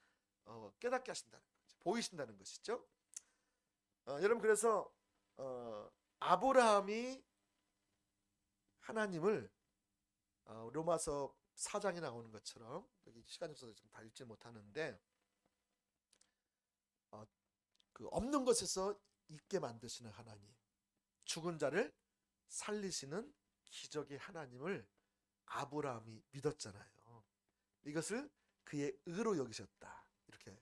B: 깨닫게 하신다는 거죠. 보이신다는 것이죠. 여러분, 그래서 아브라함이 하나님을 로마서 4장에 나오는 것처럼, 여기 시간이 없어서 좀 다 읽지 못하는데, 그 없는 것에서 있게 만드시는 하나님, 죽은 자를 살리시는 기적의 하나님을 아브라함이 믿었잖아요. 이것을 그의 의로 여기셨다. 이렇게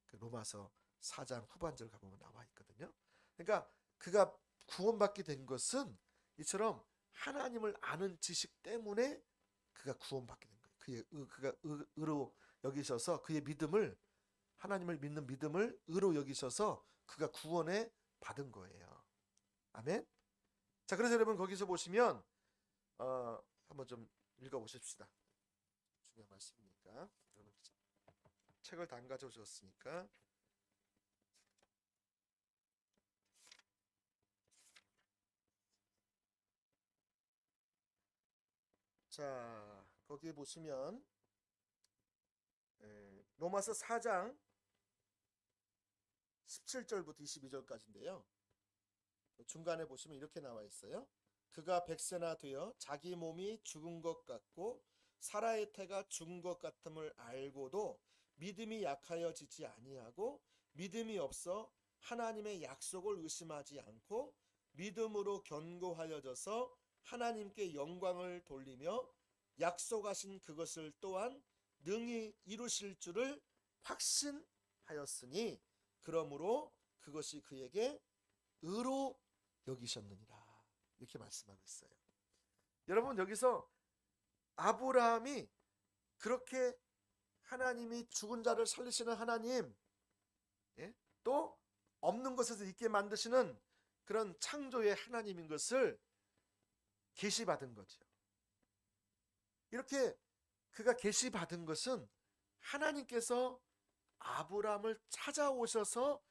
B: 그 로마서 4장 후반절 가보면 나와 있거든요. 그러니까 그가 구원받게 된 것은 이처럼 하나님을 아는 지식 때문에 그가 구원받게 된 거예요. 그가 의로 여기셔서 그의 믿음을, 하나님을 믿는 믿음을 의로 여기셔서 그가 구원에 받은 거예요. 아멘. 자, 그래서 여러분 거기서 보시면 한번 좀 읽어보십시다. 중요한 말씀이니까. 여러분 책을 다 안 가져오셨으니까. 자, 거기에 보시면 로마서 4장 17절부터 22절까지인데요. 중간에 보시면 이렇게 나와 있어요. 그가 백세나 되어 자기 몸이 죽은 것 같고 사라의 태가 죽은 것 같음을 알고도 믿음이 약하여지지 아니하고 믿음이 없어 하나님의 약속을 의심하지 않고 믿음으로 견고하여져서 하나님께 영광을 돌리며 약속하신 그것을 또한 능히 이루실 줄을 확신하였으니 그러므로 그것이 그에게 의로 여기셨느니라. 이렇게 말씀하고 있어요. 여러분, 여기서 아브라함이 그렇게 하나님이 죽은 자를 살리시는 하나님, 또 없는 것에서 있게 만드시는 그런 창조의 하나님인 것을 계시받은 거죠. 이렇게 그가 계시받은 것은 하나님께서 아브라함을 찾아오셔서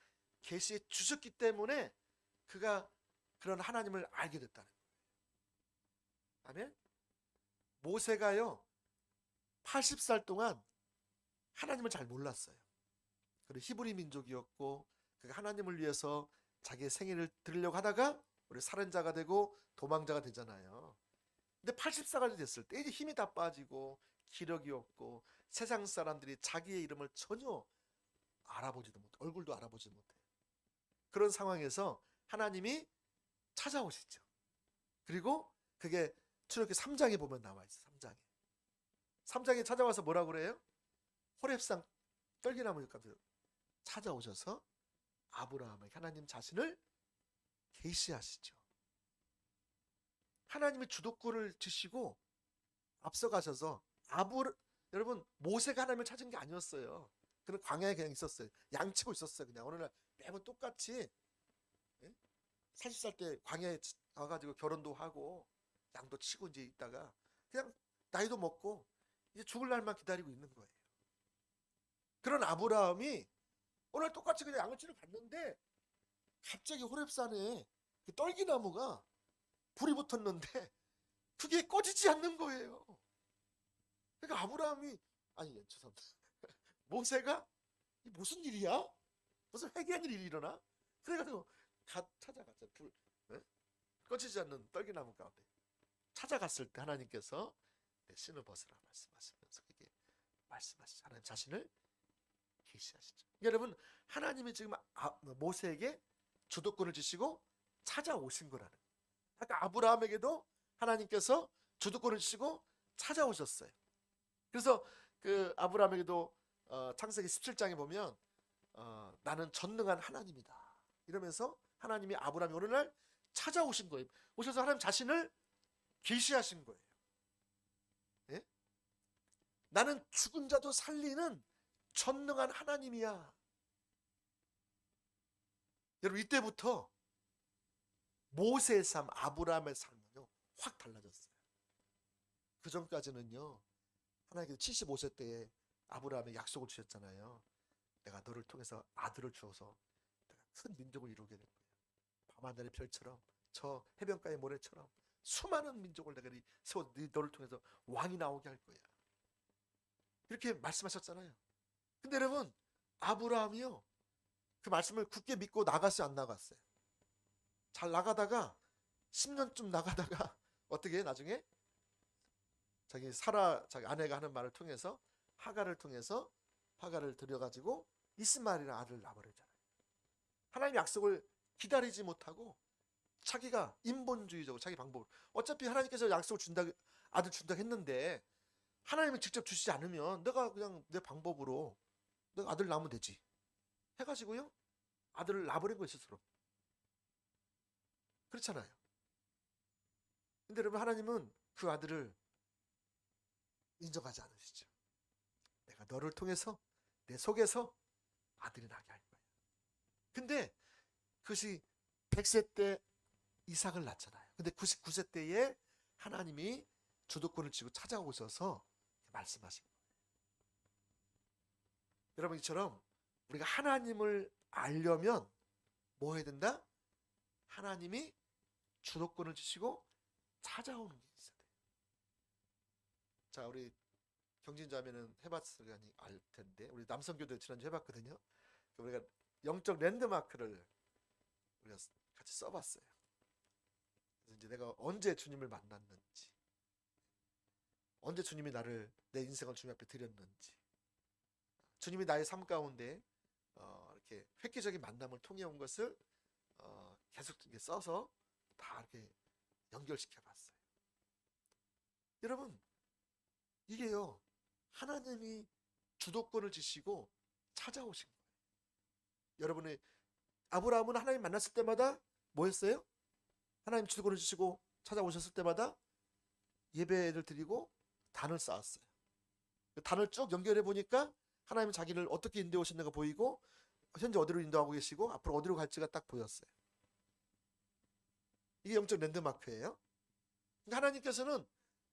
B: 계시해 주셨기 때문에 그가 그런 하나님을 알게 됐다는 거예요. 아멘. 모세가요 80살 동안 하나님을 잘 몰랐어요. 그리고 히브리 민족이었고 그가 하나님을 위해서 자기의 생애를 드리려고 하다가 우리 살인자가 되고 도망자가 되잖아요. 근데 80살이 됐을 때 이제 힘이 다 빠지고 기력이 없고 세상 사람들이 자기의 이름을 전혀 알아보지도 못해, 얼굴도 알아보지 못해. 그런 상황에서 하나님이 찾아오시죠. 그리고 그게 출애굽기 3장에 보면 나와 있어. 3장에 찾아와서 뭐라고 그래요? 호렙산 떨기나무 잎가에 찾아오셔서 아브라함에게 하나님 자신을 계시하시죠. 하나님이 주도권을 주시고 앞서가셔서 여러분, 모세가 하나님을 찾은 게 아니었어요. 그는 광야에 그냥 있었어요. 양치고 있었어요. 그냥 어느 날 매번 똑같이 40살 때 광야에 와가지고 결혼도 하고 양도 치고 이제 있다가 그냥 나이도 먹고 이제 죽을 날만 기다리고 있는 거예요. 그런 아브라함이 오늘 똑같이 그냥 양을 치러 갔는데 갑자기 호렙산에 그 떨기나무가 불이 붙었는데 그게 꺼지지 않는 거예요. 그러니까 아브라함이, 아니 죄송합니다, 모세가 이 무슨 일이야? 무슨 회개한 일이 일어나? 그래가지고 찾아갔죠. 네? 꺼지지 않는 떨기나무 가운데 찾아갔을 때 하나님께서 내 신을 벗으라 말씀하시면서 그게 말씀하시죠. 하나님 자신을 계시하시죠. 여러분, 하나님이 지금 모세에게 주도권을 주시고 찾아오신 거라는 거예요. 그러니까 아브라함에게도 하나님께서 주도권을 주시고 찾아오셨어요. 그래서 그 아브라함에게도 창세기 17장에 보면 나는 전능한 하나님이다 이러면서 하나님이 아브라함이 어느 날 찾아오신 거예요. 오셔서 하나님 자신을 계시하신 거예요. 예? 나는 죽은 자도 살리는 전능한 하나님이야. 여러분, 이때부터 모세의 삶, 아브라함의 삶은요 확 달라졌어요. 그 전까지는요 하나님께서 75세 때에 아브라함의 약속을 주셨잖아요. 내가 너를 통해서 아들을 주어서 내가 큰 민족을 이루게 될 거야. 밤하늘의 별처럼 저 해변가의 모래처럼 수많은 민족을 내가 세워 너를 통해서 왕이 나오게 할 거야. 이렇게 말씀하셨잖아요. 근데 여러분, 아브라함이요 그 말씀을 굳게 믿고 나갔어요, 안 나갔어요? 잘 나가다가 10년쯤 나가다가 어떻게 나중에 자기 아내가 하는 말을 통해서 하가를 들여가지고 이스마엘이라는 아들을 낳아버렸잖아요. 하나님의 약속을 기다리지 못하고 자기가 인본주의적으로 자기 방법으로, 어차피 하나님께서 약속을 아들 준다고 했는데 하나님이 직접 주시지 않으면 내가 그냥 내 방법으로 내가 아들 낳으면 되지 해가지고요 아들을 낳아버린 거예요, 스스로. 그렇잖아요. 근데 여러분, 하나님은 그 아들을 인정하지 않으시죠. 내가 너를 통해서 내 속에서 아들이 나게 할 거야. 근데 그것이 100세 때 이삭을 낳잖아요. 근데 99세 때에 하나님이 주도권을 쥐고 찾아오셔서 말씀하신 거예요. 여러분, 이처럼 우리가 하나님을 알려면 뭐 해야 된다? 하나님이 주도권을 주시고 찾아오는 게 있어야 돼요. 자, 우리 경진자매는 해봤을 알 텐데, 우리 남성교도 지난주 해봤거든요. 우리가 영적 랜드마크를 우리가 같이 써봤어요. 그래서 이제 내가 언제 주님을 만났는지, 언제 주님이 내 인생을 주님 앞에 드렸는지, 주님이 나의 삶 가운데 이렇게 획기적인 만남을 통해 온 것을 계속 이렇게 써서 다 이렇게 연결시켜 봤어요. 여러분, 이게요 하나님이 주도권을 주시고 찾아오신 거예요. 여러분의 아브라함은 하나님 만났을 때마다 뭐 했어요? 하나님 주도권을 주시고 찾아오셨을 때마다 예배를 드리고 단을 쌓았어요. 그 단을 쭉 연결해 보니까 하나님은 자기를 어떻게 인도해 오셨는가 보이고, 현재 어디로 인도하고 계시고 앞으로 어디로 갈지가 딱 보였어요. 이게 영적 랜드마크예요. 그러니까 하나님께서는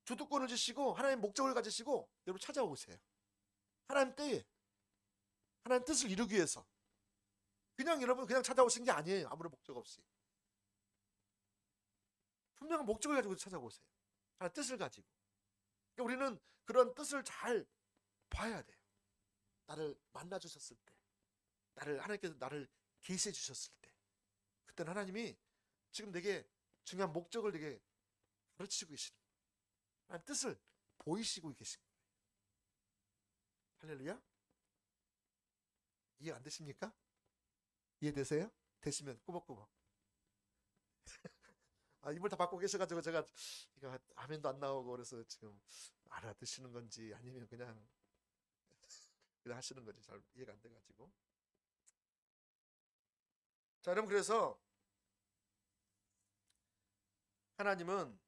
B: 주도권을 주시고 하나님 목적을 가지시고 여러분 찾아오세요. 하나님 때에 하나님 뜻을 이루기 위해서 그냥 여러분 그냥 찾아오신 게 아니에요. 아무런 목적 없이 분명한 목적을 가지고 찾아오세요. 하나님 뜻을 가지고. 그러니까 우리는 그런 뜻을 잘 봐야 돼요. 나를 만나 주셨을 때, 하나님께서 나를 계시해 주셨을 때, 그때는 하나님이 지금 내게 중요한 목적을 내게 가르치고 계시는 거예요. 하나님 뜻을 보이시고 계신 거예요. 할렐루야. 이해 안 되십니까? 이해되세요? 되시면 꾸벅꾸벅. 입을 다 받고 계셔가지고 제가 이거 화면도 안 나오고 그래서 지금 알아듣시는 건지 아니면 그냥 하시는 건지 잘 이해가 안 돼가지고. 자, 여러분, 그래서 하나님은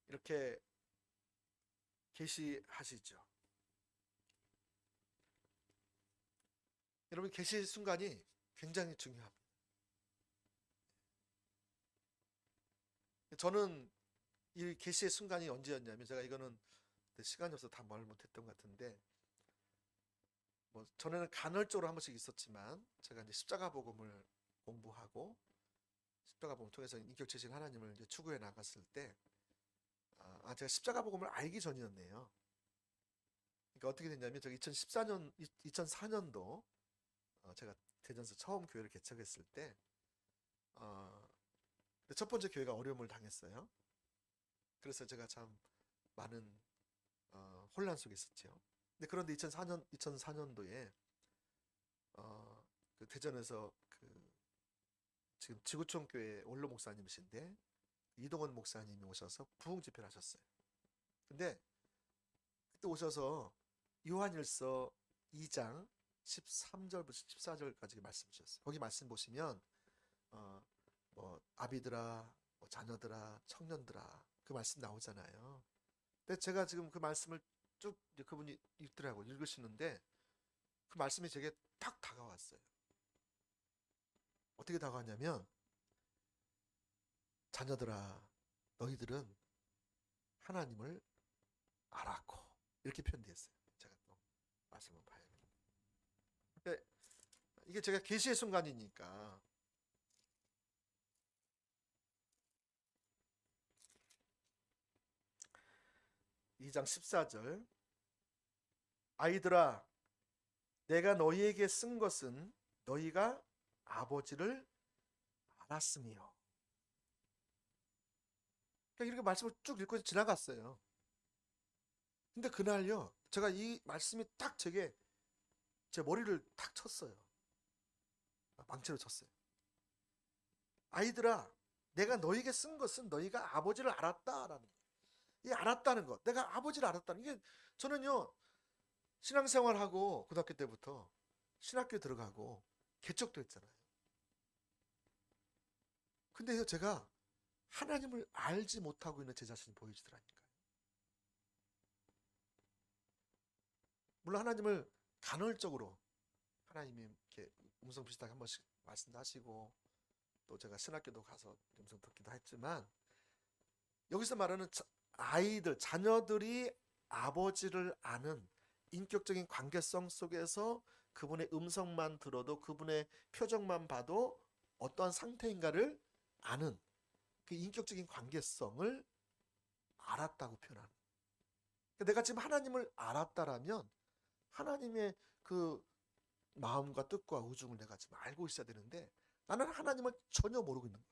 B: 이렇게 계시하시죠. 여러분, 계시 순간이 굉장히 중요합니다. 저는 이 계시의 순간이 언제였냐면, 제가 이거는 시간이 없어서 다 말 못했던 것 같은데, 전에는 간헐적으로 한 번씩 있었지만 제가 이제 십자가 복음을 공부하고 십자가 복음 통해서 인격체신 하나님을 이제 추구해 나갔을 때 제가 십자가 복음을 알기 전이었네요. 그러니까 어떻게 됐냐면 제가 2004년도 제가 대전에서 처음 교회를 개척했을 때 첫 번째 교회가 어려움을 당했어요. 그래서 제가 참 많은 혼란 속에 있었죠. 그런데 2004년도에 그 대전에서 그 지금 지구촌 교회 원로 목사님이신데 이동원 목사님이 오셔서 부흥 집회를 하셨어요. 근데 그때 오셔서 요한일서 2장 13절부터 14절까지 말씀 주셨어요. 거기 말씀 보시면 뭐 아비들아, 뭐 자녀들아, 청년들아 그 말씀 나오잖아요. 근데 제가 지금 그 말씀을 쭉 그분이 읽으시는데 그 말씀이 제게 딱 다가왔어요. 어떻게 다가왔냐면 자녀들아 너희들은 하나님을 알았고 이렇게 표현되어 있어요. 제가 또 말씀을 봐야겠네요. 근데 이게 제가 계시의 순간이니까 (2장 14절) 아이들아 내가 너희에게 쓴 것은 너희가 아버지를 알았으며. 그러니까 이렇게 말씀을 쭉 읽고 지나갔어요. 근데 그날요 제가 이 말씀이 딱 제 머리를 탁 쳤어요. 망치로 쳤어요. 아이들아 내가 너희에게 쓴 것은 너희가 아버지를 알았다라는 거예요. 이 알았다는 것, 내가 아버지를 알았다는 게, 저는요 신앙생활하고 고등학교 때부터 신학교 들어가고 개척도 했잖아요. 근데요 제가 하나님을 알지 못하고 있는 제 자신이 보여지더라니까요. 물론 하나님을 간헐적으로 하나님이 이렇게 음성 비슷하게 한 번씩 말씀도 하시고 또 제가 신학교도 가서 음성 듣기도 했지만, 여기서 말하는 아이들, 자녀들이 아버지를 아는 인격적인 관계성 속에서 그분의 음성만 들어도 그분의 표정만 봐도 어떠한 상태인가를 아는 그 인격적인 관계성을 알았다고 표현하는. 내가 지금 하나님을 알았다라면 하나님의 그 마음과 뜻과 의중을 내가 지금 알고 있어야 되는데 나는 하나님을 전혀 모르고 있는 거예요.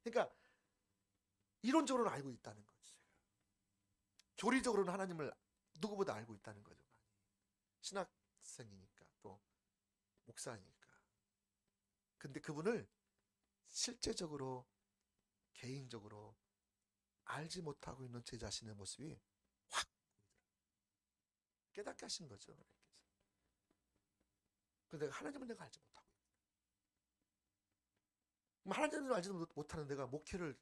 B: 그러니까 이론적으로는 알고 있다는 거지. 교리적으로는 하나님을 누구보다 알고 있다는 거죠. 신학생이니까 또 목사니까. 근데 그분을 실제적으로 개인적으로 알지 못하고 있는 제 자신의 모습이 확 깨닫게 하신 거죠. 근데 내가 하나님을 내가 알지 못하고 있다. 하나님을 알지 못하는 내가 목회를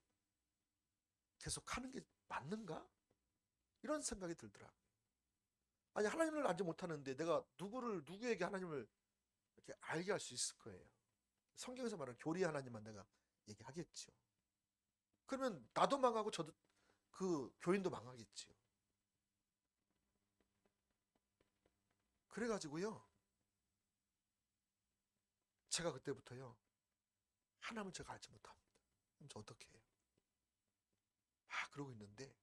B: 계속 하는 게 맞는가? 이런 생각이 들더라고요. 아니 하나님을 알지 못하는데 내가 누구에게 하나님을 이렇게 알게 할 수 있을 거예요. 성경에서 말하는 교리 하나님만 내가 얘기하겠죠. 그러면 나도 망하고 저도 그 교인도 망하겠지요. 그래가지고요 제가 그때부터요 하나님을 제가 알지 못합니다. 그럼 저 어떻게 해요? 그러고 있는데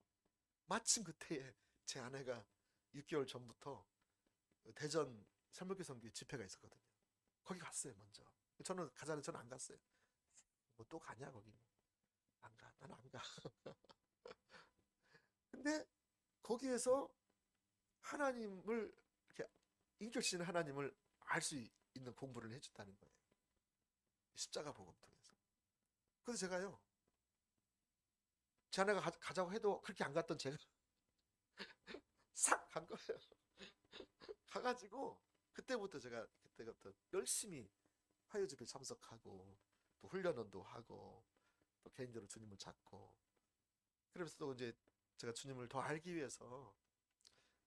B: 마침 그때에 제 아내가 6개월 전부터 대전 설문교 선교회 집회가 있었거든요. 거기 갔어요 먼저. 저는 가자는 저는 안 갔어요. 뭐 또 가냐 거기? 안 가. 나는 안 가. 근데 거기에서 하나님을 이렇게 인격신 하나님을 알 수 있는 공부를 해줬다는 거예요. 십자가 복음 통해서. 그래서 제가요 제 아내가 가자고 해도 그렇게 안 갔던 제가 싹 간 거예요. 가가지고 그때부터 열심히 화요 집회 참석하고 또 훈련원도 하고 또 개인적으로 주님을 찾고, 그러면서 또 이제 제가 주님을 더 알기 위해서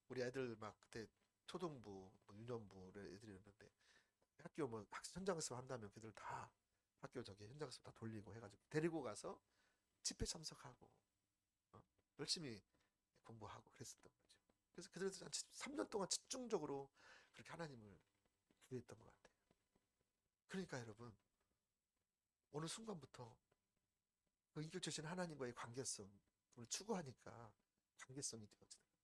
B: 우리 애들 막 그때 초등부, 뭐 유년부를 애들이었는데 학교 뭐 현장에서 한다면 걔들 다 학교 현장에서 다 돌리고 해가지고 데리고 가서 집회 참석하고 열심히 공부하고 그랬었던 거죠. 그래서 그들한테 한 3년 동안 집중적으로 그렇게 하나님을 구했던 것 같아요. 그러니까 여러분 어느 순간부터 그 인격적인 하나님과의 관계성을 추구하니까 관계성이 되어지는 거예요.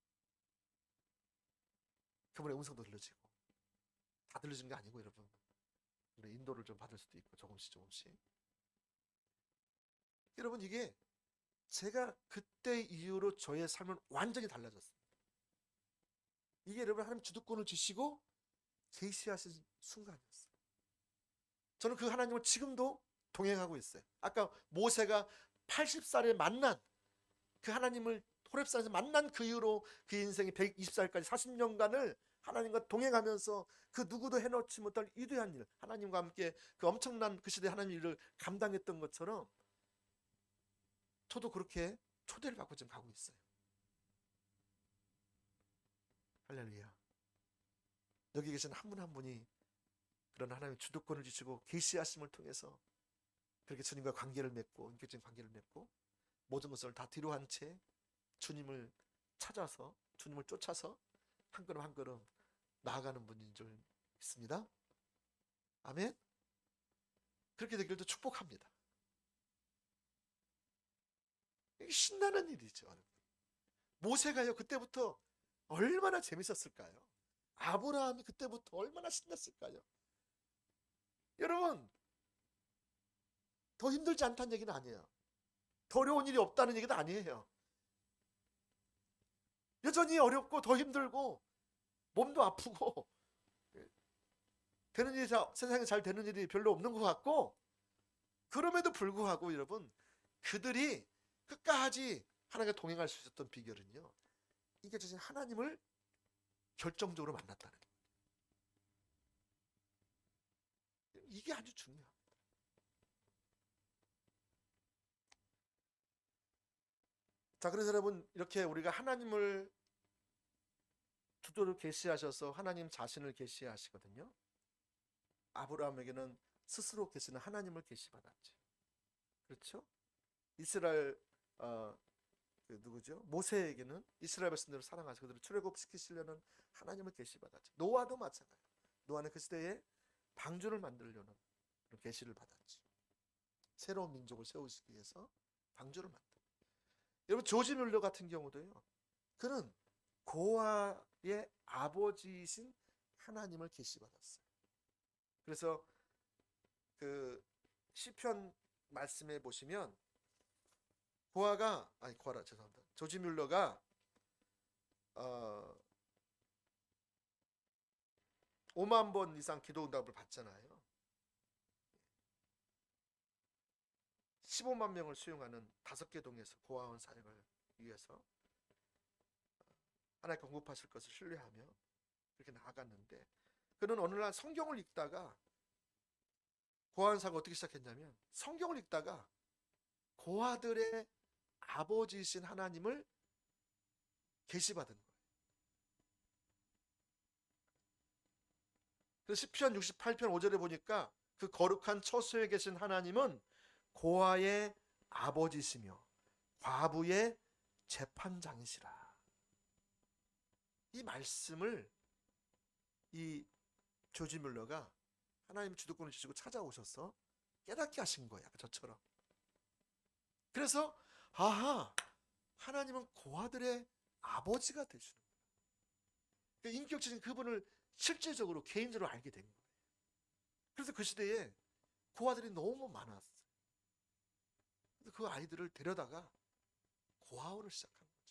B: 그분의 음성도 들려지고. 다 들려진 게 아니고 여러분, 인도를 좀 받을 수도 있고 조금씩 조금씩. 여러분, 이게 제가 그때 이후로 저의 삶은 완전히 달라졌습니다. 이게 여러분 하나님 주도권을 주시고 계시하신 순간이었어요. 저는 그 하나님을 지금도 동행하고 있어요. 아까 모세가 80살에 만난 그 하나님을 호렙산에서 만난 그 이후로 그 인생이 120살까지 40년간을 하나님과 동행하면서 그 누구도 해놓지 못할 위대한 일, 하나님과 함께 그 엄청난 그 시대 하나님의 일을 감당했던 것처럼 저도 그렇게 초대를 받고 지금 가고 있어요. 할렐루야. 여기 계신 한 분 한 분이 그런 하나님의 주도권을 주시고 계시하심을 통해서 그렇게 주님과 관계를 맺고 인격적인 관계를 맺고 모든 것을 다 뒤로 한 채 주님을 찾아서 주님을 쫓아서 한 걸음 한 걸음 나아가는 분인 줄 믿습니다. 아멘. 그렇게 되기를 축복합니다. 이게 신나는 일이죠. 모세가요 그때부터 얼마나 재밌었을까요? 아브라함이 그때부터 얼마나 신났을까요? 여러분, 더 힘들지 않다는 얘기는 아니에요. 더 어려운 일이 없다는 얘기도 아니에요. 여전히 어렵고 더 힘들고 몸도 아프고 되는 일이 세상에 잘 되는 일이 별로 없는 것 같고, 그럼에도 불구하고 여러분, 그들이 끝까지 하나님과 동행할 수 있었던 비결은요, 이게 자신 하나님을 결정적으로 만났다는 거예요. 이게 아주 중요합니다. 자, 그래서 여러분, 이렇게 우리가 하나님을 주도로 계시하셔서 하나님 자신을 계시하시거든요. 아브라함에게는 스스로 계시는 하나님을 계시받았죠. 그렇죠? 이스라엘 누구죠? 모세에게는 이스라엘 백성들을 사랑하셔서 그들을 출애굽시키시려는 하나님을 계시받았죠. 노아도 마찬가지예요. 노아는 그 시대에 방주를 만들려는 그런 계시를 받았죠. 새로운 민족을 세우시기 위해서 방주를 만들어요. 여러분, 조지 뮬러 같은 경우도요, 그는 고아의 아버지이신 하나님을 계시받았어요. 그래서 그 시편 말씀에 보시면 조지 뮬러가 5만 번 이상 기도 응답을 받잖아요. 15만 명을 수용하는 5개 동에서 고아원 사역을 위해서 하나님께 공급하실 것을 신뢰하며 그렇게 나아갔는데, 그는 어느 날 성경을 읽다가, 고아원 사역을 어떻게 시작했냐면 성경을 읽다가 고아들의 아버지이신 하나님을 계시받은 거예요. 그래서 시편 68편 5절에 보니까 그 거룩한 처소에 계신 하나님은 고아의 아버지시며 과부의 재판장이시라. 이 말씀을 이 조지 뮬러가 하나님 주도권을 주시고 찾아오셔서 깨닫게 하신 거예요. 저처럼. 그래서 하나님은 고아들의 아버지가 되시는 거예요. 인격적인 그분을 실제적으로 개인적으로 알게 된 거예요. 그래서 그 시대에 고아들이 너무 많았어요. 그래서 그 아이들을 데려다가 고아원을 시작한 거죠.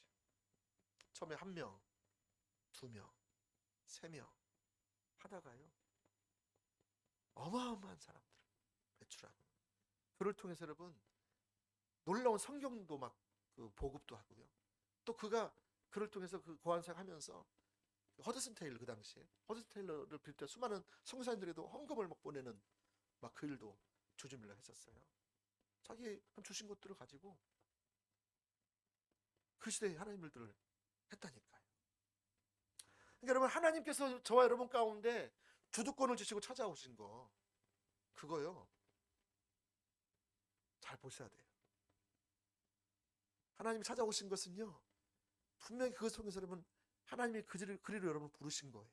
B: 처음에 1명, 2명, 3명 하다가요, 어마어마한 사람들을 배출하고, 그를 통해서 여러분 놀라운 성경도 막 보급도 하고요. 또 그를 통해서 그 고아원생 하면서 허드슨 테일러, 그 당시에 허드슨 테일러를 비롯해 수많은 선교사님들에도 헌금을 막 보내는 막 그 일도 조지 뮬러가 했었어요. 자기 주신 것들을 가지고 그 시대에 하나님 일들을 했다니까요. 그러니까 여러분, 하나님께서 저와 여러분 가운데 주도권을 주시고 찾아오신 거, 그거요 잘 보셔야 돼요. 하나님이 찾아오신 것은요, 분명히 그것 속에서 여러분 하나님이 그리로 여러분을 부르신 거예요.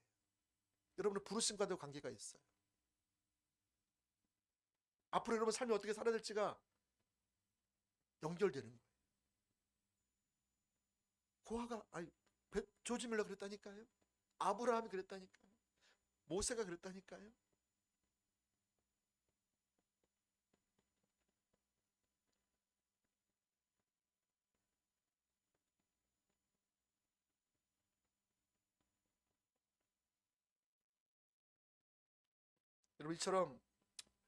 B: 여러분을 부르심과도 관계가 있어요. 앞으로 여러분 삶이 어떻게 살아야 될지가 연결되는 거예요. 고아가 아니 조지 밀러 그랬다니까요. 아브라함이 그랬다니까요. 모세가 그랬다니까요. 여러분 이처럼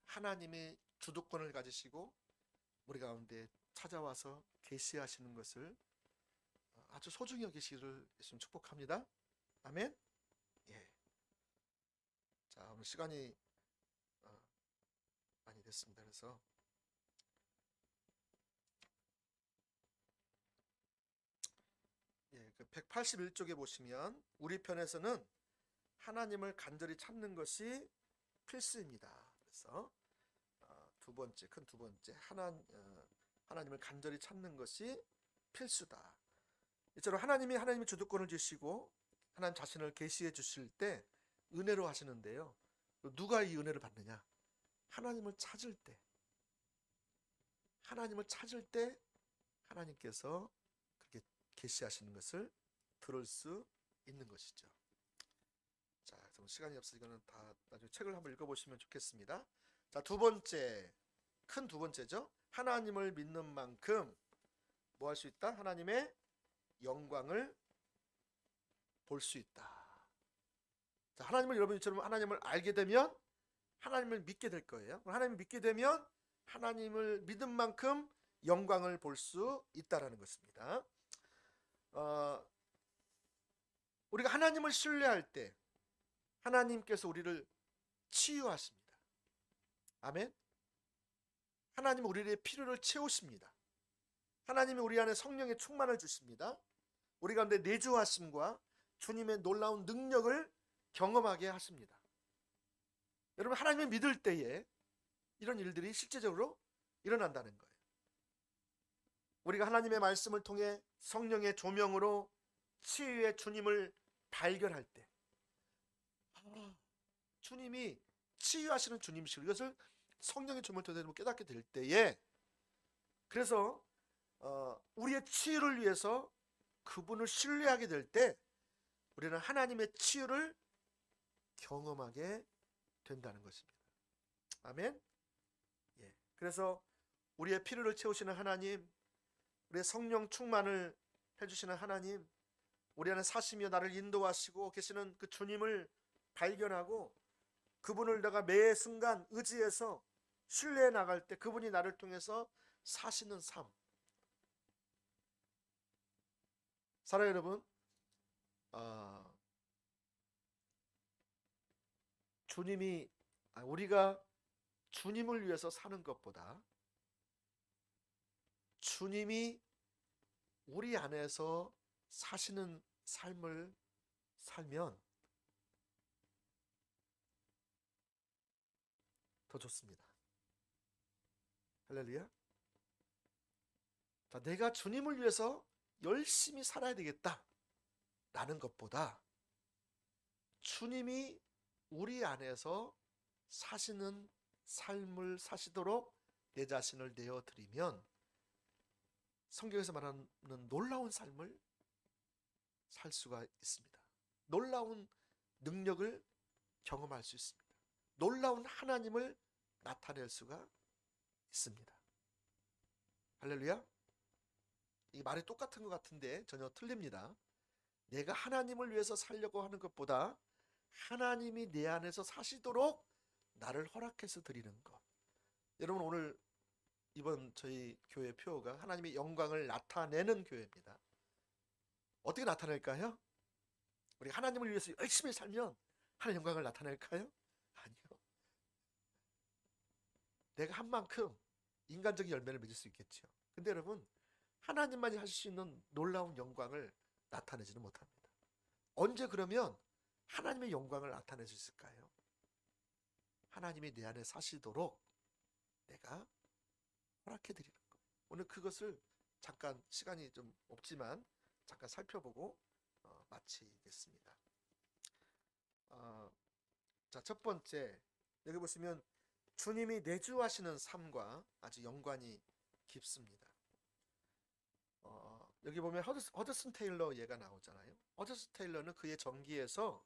B: 하나님이 주도권을 가지시고 우리 가운데 찾아와서 계시하시는 것을 아주 소중히 여기시기를 예수님 축복합니다. 아멘. 예. 자, 오늘 시간이 많이 됐습니다. 그래서 그 181쪽에 보시면 우리 편에서는 하나님을 간절히 찾는 것이 필수입니다. 그래서 큰 두 번째 하나님을 간절히 찾는 것이 필수다. 이처럼 하나님의 주도권을 주시고 하나님 자신을 계시해 주실 때 은혜로 하시는데요. 누가 이 은혜를 받느냐? 하나님을 찾을 때 하나님께서 그렇게 계시하시는 것을 들을 수 있는 것이죠. 자, 그럼 시간이 없어서 이거는 다 나중에 책을 한번 읽어보시면 좋겠습니다. 자, 큰 두 번째죠. 하나님을 믿는 만큼 뭐 할 수 있다? 하나님의 영광을 볼 수 있다. 자, 여러분처럼 하나님을 알게 되면 하나님을 믿게 될 거예요. 하나님을 믿게 되면 하나님을 믿은 만큼 영광을 볼 수 있다라는 것입니다. 우리가 하나님을 신뢰할 때 하나님께서 우리를 치유하십니다. 아멘. 하나님은 우리의 필요를 채우십니다. 하나님이 우리 안에 성령의 충만을 주십니다. 우리 가운데 내주하심과 주님의 놀라운 능력을 경험하게 하십니다. 여러분 하나님을 믿을 때에 이런 일들이 실제적으로 일어난다는 거예요. 우리가 하나님의 말씀을 통해 성령의 조명으로 치유의 주님을 발견할 때 주님이 치유하시는 주님이시고 이것을 성령의 조명을 통해 깨닫게 될 때에 그래서 우리의 치유를 위해서 그분을 신뢰하게 될 때 우리는 하나님의 치유를 경험하게 된다는 것입니다. 아멘. 예. 그래서 우리의 필요를 채우시는 하나님, 우리의 성령 충만을 해주시는 하나님, 우리 안에 사시며 나를 인도하시고 계시는 그 주님을 발견하고 그분을 내가 매 순간 의지해서 신뢰해 나갈 때 그분이 나를 통해서 사시는 삶. 사랑하는 여러분, 우리가 주님을 위해서 사는 것보다 주님이 우리 안에서 사시는 삶을 살면 더 좋습니다. 할렐루야. 자, 내가 주님을 위해서 열심히 살아야 되겠다 라는 것보다 주님이 우리 안에서 사시는 삶을 사시도록 내 자신을 내어드리면 성경에서 말하는 놀라운 삶을 살 수가 있습니다. 놀라운 능력을 경험할 수 있습니다. 놀라운 하나님을 나타낼 수가 있습니다. 할렐루야. 이 말이 똑같은 것 같은데 전혀 틀립니다. 내가 하나님을 위해서 살려고 하는 것보다 하나님이 내 안에서 사시도록 나를 허락해서 드리는 것. 여러분 오늘 이번 저희 교회 표어가 하나님의 영광을 나타내는 교회입니다. 어떻게 나타낼까요? 우리 하나님을 위해서 열심히 살면 하나님의 영광을 나타낼까요? 아니요. 내가 한 만큼 인간적인 열매를 맺을 수 있겠죠. 근데 여러분 하나님만이 하실 수 있는 놀라운 영광을 나타내지는 못합니다. 언제 그러면 하나님의 영광을 나타낼 수 있을까요? 하나님이 내 안에 사시도록 내가 허락해 드리는 것. 오늘 그것을 잠깐 시간이 좀 없지만 잠깐 살펴보고 마치겠습니다. 자, 첫 번째 여기 보시면 주님이 내주하시는 삶과 아주 연관이 깊습니다. 여기 보면 허드슨 테일러 얘가 나오잖아요. 허드슨 테일러는 그의 전기에서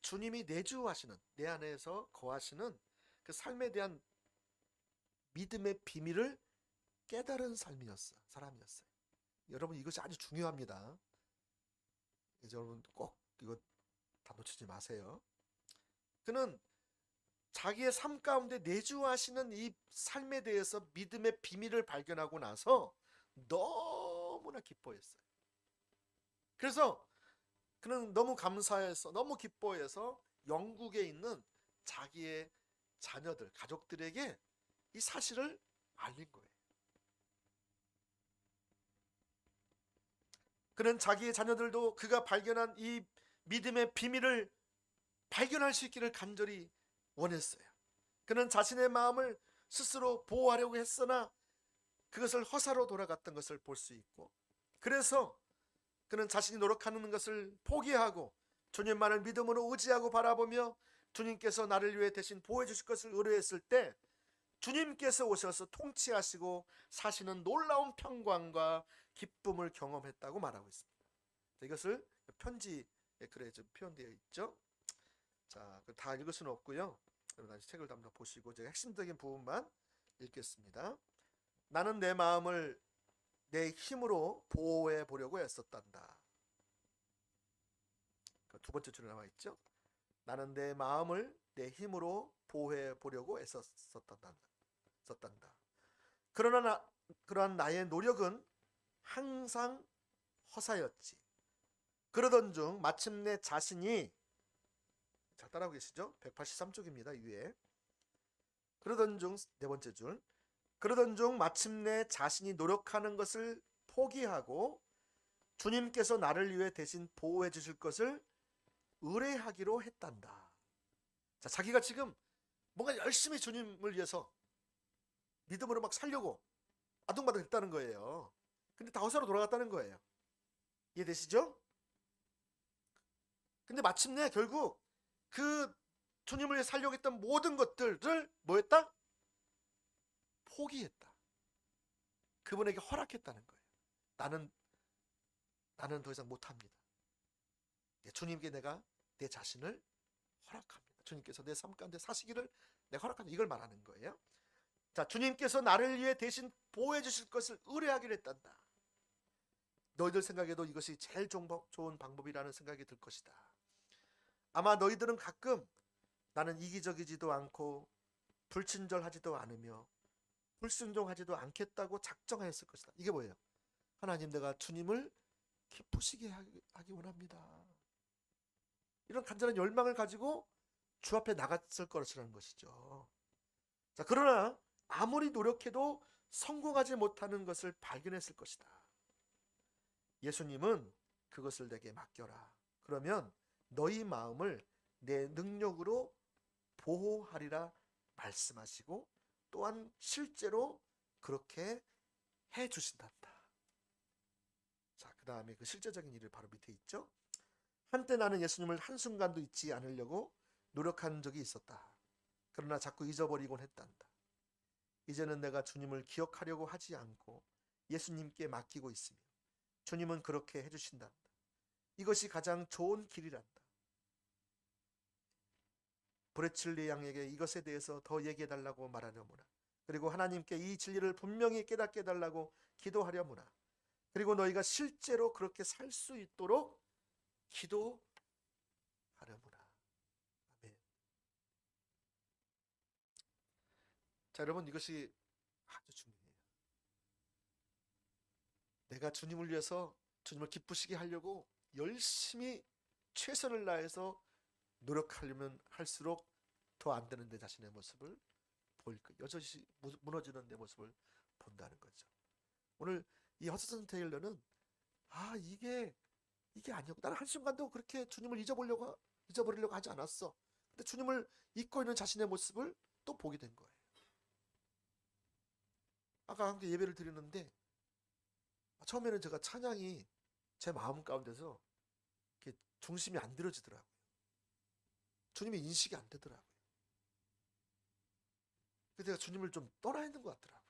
B: 주님이 내주하시는, 내 안에서 거하시는 그 삶에 대한 믿음의 비밀을 깨달은 사람이었어요. 여러분, 이것이 아주 중요합니다. 그래서 여러분 꼭 이거 다 놓치지 마세요. 그는 자기의 삶 가운데 내주하시는 이 삶에 대해서 믿음의 비밀을 발견하고 나서 너무나 기뻐했어요. 그래서 그는 너무 감사해서, 너무 기뻐해서 영국에 있는 자기의 자녀들, 가족들에게 이 사실을 알린 거예요. 그는 자기의 자녀들도 그가 발견한 이 믿음의 비밀을 발견할 수 있기를 간절히 원했어요. 그는 자신의 마음을 스스로 보호하려고 했으나 그것을 허사로 돌아갔던 것을 볼 수 있고, 그래서 그는 자신이 노력하는 것을 포기하고 주님만을 믿음으로 의지하고 바라보며 주님께서 나를 위해 대신 보호해 주실 것을 의뢰했을 때 주님께서 오셔서 통치하시고 사시는 놀라운 평강과 기쁨을 경험했다고 말하고 있습니다. 이것을 편지에 글에 좀 표현되어 있죠. 자, 다 읽을 수는 없고요. 여러분 다시 책을 한번 보시고 제가 핵심적인 부분만 읽겠습니다. 나는 내 마음을 내 힘으로 보호해 보려고 애썼단다. 두 번째 줄에 나와 있죠. 나는 내 마음을 내 힘으로 보호해 보려고 애썼단다. 그러한 나의 노력은 항상 허사였지. 그러던 중 마침내 자신이, 자, 따라하고 계시죠? 183쪽입니다. 위에. 그러던 중, 네 번째 줄. 그러던 중 마침내 자신이 노력하는 것을 포기하고 주님께서 나를 위해 대신 보호해 주실 것을 의뢰하기로 했단다. 자, 자기가 지금 뭔가 열심히 주님을 위해서 믿음으로 막 살려고 아둥바둥 했다는 거예요. 근데 다 허사로 돌아갔다는 거예요. 이해되시죠? 근데 마침내 결국 그 주님을 위해 살려고 했던 모든 것들을 뭐 했다? 포기했다. 그분에게 허락했다는 거예요. 나는 더 이상 못합니다. 주님께 내가 내 자신을 허락합니다. 주님께서 내 삶 가운데 사시기를 내가 허락합니다. 이걸 말하는 거예요. 자, 주님께서 나를 위해 대신 보호해 주실 것을 의뢰하기로 했단다. 너희들 생각에도 이것이 제일 좋은 방법이라는 생각이 들 것이다. 아마 너희들은 가끔 나는 이기적이지도 않고 불친절하지도 않으며 불순종하지도 않겠다고 작정하였을 것이다. 이게 뭐예요? 하나님, 내가 주님을 기쁘시게 하기 원합니다. 이런 간절한 열망을 가지고 주 앞에 나갔을 것이라는 것이죠. 자, 그러나 아무리 노력해도 성공하지 못하는 것을 발견했을 것이다. 예수님은 그것을 내게 맡겨라. 그러면 너희 마음을 내 능력으로 보호하리라 말씀하시고 또한 실제로 그렇게 해 주신단다. 자, 그 다음에 그 실제적인 일을 바로 밑에 있죠. 한때 나는 예수님을 한순간도 잊지 않으려고 노력한 적이 있었다. 그러나 자꾸 잊어버리곤 했단다. 이제는 내가 주님을 기억하려고 하지 않고 예수님께 맡기고 있으며 주님은 그렇게 해주신단다. 이것이 가장 좋은 길이란다. 브레칠리 양에게 이것에 대해서 더 얘기해달라고 말하려무나. 그리고 하나님께 이 진리를 분명히 깨닫게 해달라고 기도하려무나. 그리고 너희가 실제로 그렇게 살 수 있도록 기도하려무나. 아멘. 자, 여러분, 이것이 아주 중요해요. 내가 주님을 위해서 주님을 기쁘시게 하려고 열심히 최선을 다해서 노력하려면 할수록 더 안 되는 내 자신의 모습을 보일 거예요. 여전히 무너지는 내 모습을 본다는 거죠. 오늘 이 허드슨 테일러는 이게 아니었고, 나는 한순간도 그렇게 주님을 잊어버리려고 하지 않았어. 근데 주님을 잊고 있는 자신의 모습을 또 보게 된 거예요. 아까 함께 예배를 드리는데 처음에는 제가 찬양이 제 마음 가운데서 이렇게 중심이 안 들어지더라고요. 주님의 인식이 안 되더라고요. 그래서 제가 주님을 좀 떠나 있는 것 같더라고요.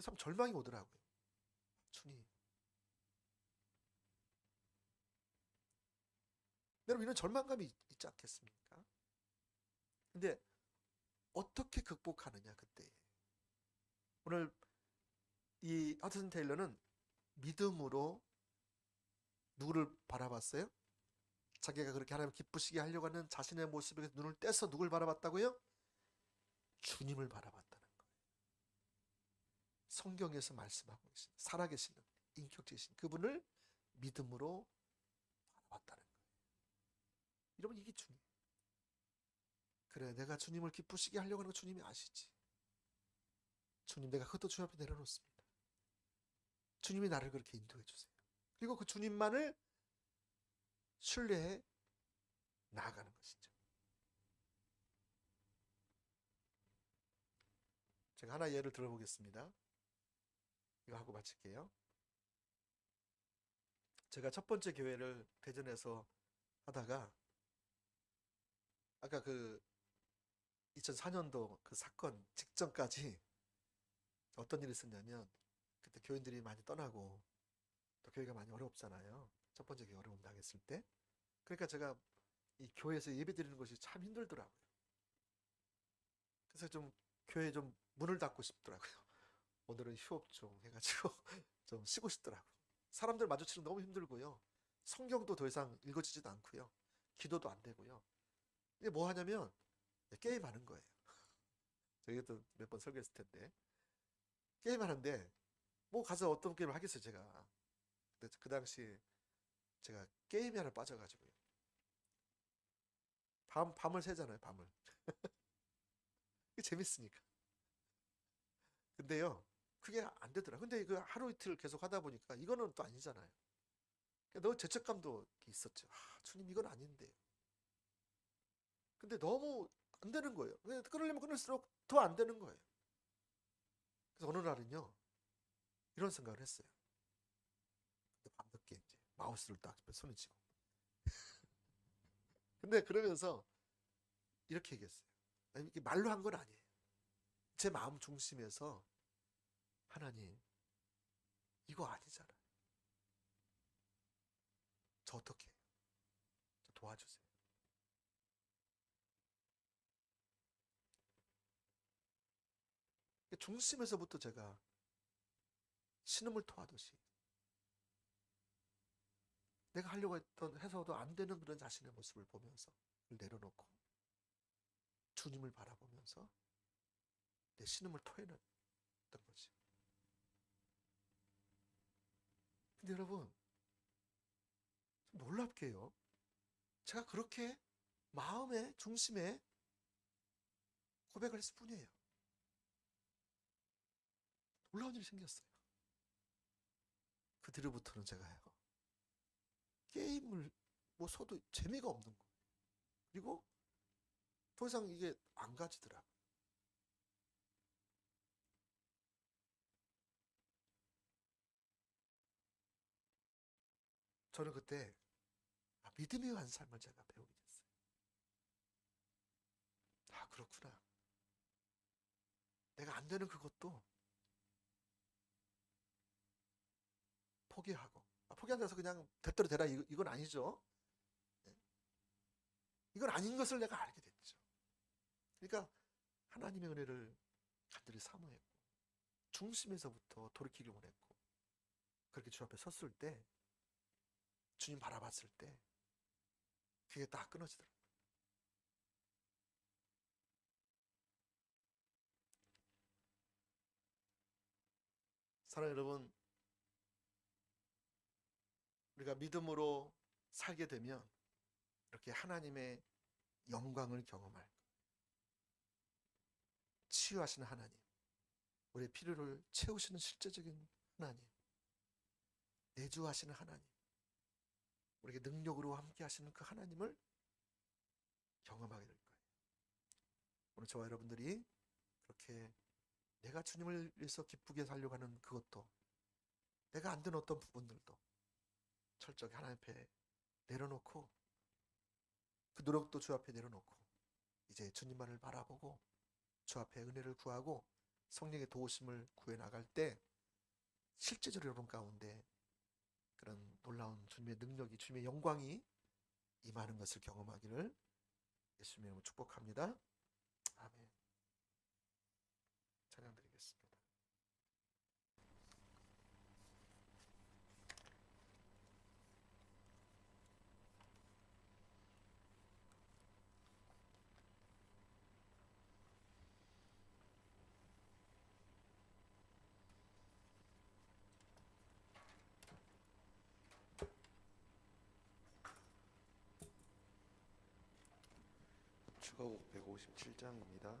B: 그래서 참 절망이 오더라고요. 주님. 여러분 이런 절망감이 있지 않겠습니까? 근데 어떻게 극복하느냐 그때. 오늘 이 허드슨 테일러는 믿음으로 누구를 바라봤어요? 자기가 그렇게 하나님 기쁘시게 하려고 하는 자신의 모습에 눈을 떼서 누굴 바라봤다고요? 주님을 바라봤다는 거예요. 성경에서 말씀하고 계신 살아계시는 인격체이신 그분을 믿음으로 바라봤다는 거예요. 여러분 이게 주님. 그래 내가 주님을 기쁘시게 하려고 하는 거 주님이 아시지. 주님 내가 그것도 주님 앞에 내려놓습니다. 주님이 나를 그렇게 인도해 주세요. 그리고 그 주님만을 신뢰해 나아가는 것이죠. 제가 하나 예를 들어보겠습니다. 이거 하고 마칠게요. 제가 첫 번째 교회를 대전에서 하다가 아까 그 2004년도 그 사건 직전까지 어떤 일이 있었냐면 그때 교인들이 많이 떠나고 또 교회가 많이 어렵잖아요. 첫 번째 교회 어려움 당했을 때. 그러니까 제가 이 교회에서 예배 드리는 것이 참 힘들더라고요. 그래서 좀 교회 좀 문을 닫고 싶더라고요. 오늘은 휴업 좀 해가지고 좀 쉬고 싶더라고요. 사람들 마주치는 너무 힘들고요. 성경도 더 이상 읽어지지도 않고요. 기도도 안 되고요. 이게 뭐 하냐면 게임하는 거예요. 저희도 몇 번 설교했을 텐데 게임하는데 뭐 가서 어떤 게임을 하겠어요 제가. 근데 그 당시 제가 게임에 하나 빠져가지고요. 밤을 새잖아요 밤을. 이게 재밌으니까. 근데요 그게 안 되더라. 근데 그 하루 이틀 계속 하다 보니까 이거는 또 아니잖아요. 너무 죄책감도 있었죠. 주님 이건 아닌데. 근데 너무 안 되는 거예요. 끊으려면 끊을수록 더 안 되는 거예요. 그래서 어느 날은요 이런 생각을 했어요. 밤늦게 이제 마우스를 딱 손에 쥐고. 근데 그러면서 이렇게 얘기했어요. 이게 말로 한 건 아니에요. 제 마음 중심에서 하나님 이거 아니잖아요. 저 어떻게 해요? 저 도와주세요. 중심에서부터 제가 신음을 토하듯이 내가 하려고 해서도 안 되는 그런 자신의 모습을 보면서 내려놓고 주님을 바라보면서 내 신음을 토해냈던 거지. 근데 여러분 놀랍게요. 제가 그렇게 마음의 중심에 고백을 했을 뿐이에요. 놀라운 일이 생겼어요. 그 뒤로부터는 제가요. 게임을 뭐 서도 재미가 없는 거예요. 그리고 더 이상 이게 안 가지더라고요. 저는 그때 믿음이 한 삶을 제가 배우게 됐어요. 그렇구나. 내가 안 되는 그것도 포기하고 포기하지 않아서 그냥 대대로 되라 이건 아니죠. 이건 아닌 것을 내가 알게 됐죠. 그러니까 하나님의 은혜를 간절히 사모했고 중심에서부터 돌이키길 원했고 그렇게 주 앞에 섰을 때 주님 바라봤을 때 그게 딱 끊어지더라고요. 사랑하는 여러분, 우리가 믿음으로 살게 되면 이렇게 하나님의 영광을 경험할 거예요. 치유하시는 하나님, 우리의 필요를 채우시는 실제적인 하나님, 내주하시는 하나님, 우리에게 능력으로 함께 하시는 그 하나님을 경험하게 될 거예요. 오늘 저와 여러분들이 그렇게 내가 주님을 위해서 기쁘게 살려고 하는 그것도 내가 안 된 어떤 부분들도 철저히 하나님 앞에 내려놓고 그 노력도 주 앞에 내려놓고 이제 주님만을 바라보고 주 앞에 은혜를 구하고 성령의 도우심을 구해 나갈 때 실제적으로 여러분 가운데 그런 놀라운 주님의 능력이, 주님의 영광이 임하는 것을 경험하기를 예수님의 이름으로 축복합니다. 아멘. 찬양 드리겠습니다.
A: 추가곡 157장입니다.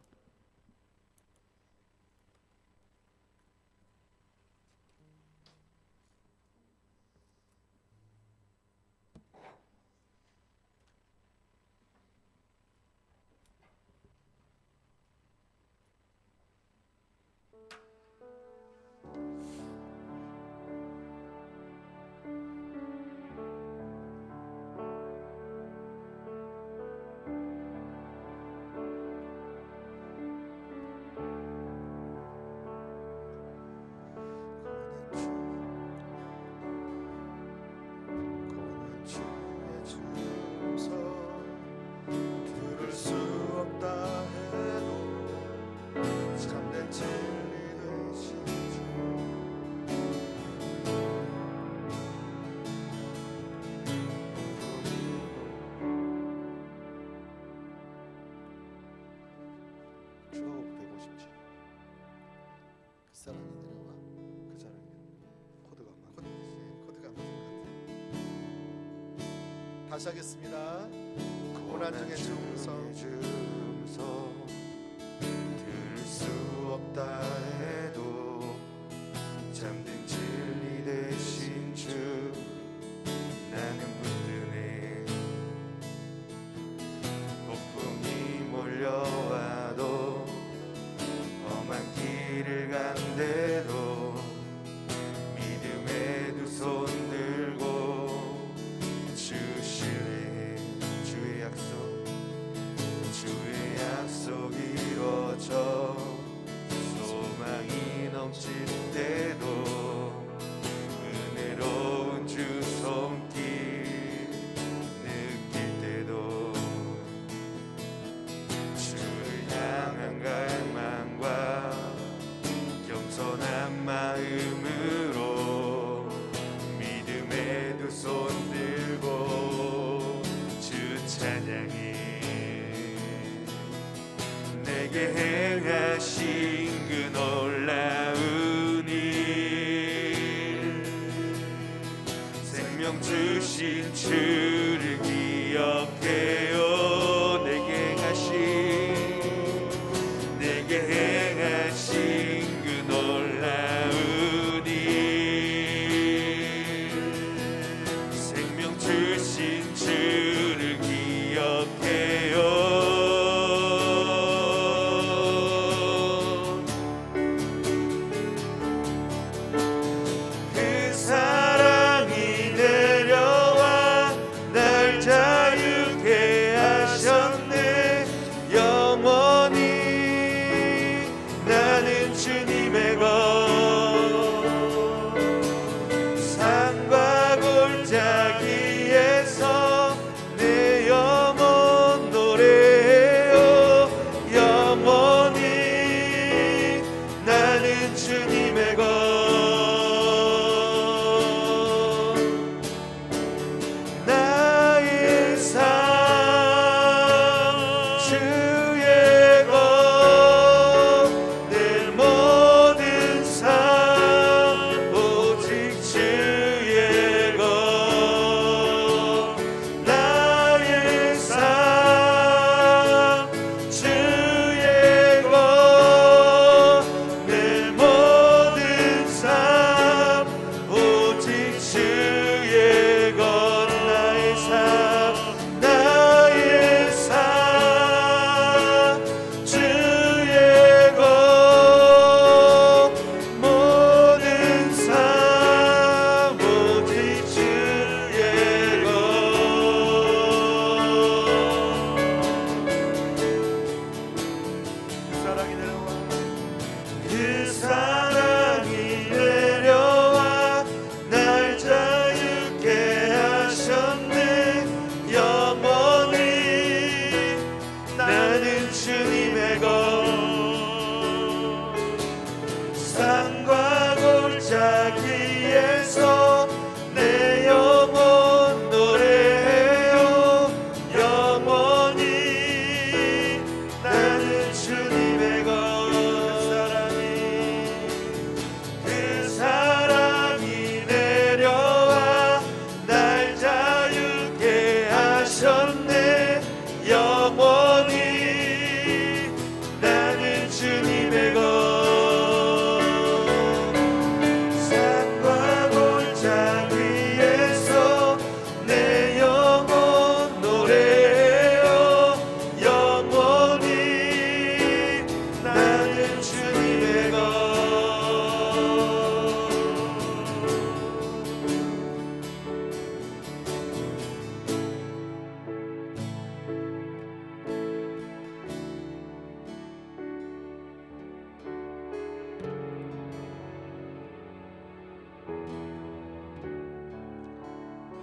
B: 사랑이 내려와.
A: 그 사람이 코드가 안 맞네.
B: 코드가 안 맞는 것 같아요. 다시 하겠습니다. 고난 중에 주음성
A: 들을 수 없다 해도 잠든 진리 되신 주 나는 붙드네. 폭풍이 몰려와도 험한 길을 간대도 믿음의 두 손 들고 주시네. 주의 약속 이루어져 소망이 넘칠 때도 은혜로운 주 손길 느낄 때도 주를 향한 갈망과 겸손한 마음으로 믿음의 두 손 들고 주 찬양해. 내게 행하신 그 놀라운 일 생명 주신 주를 기억해요. 내게 행하신 그 놀라운 일 생명 주신 주를 기억해요.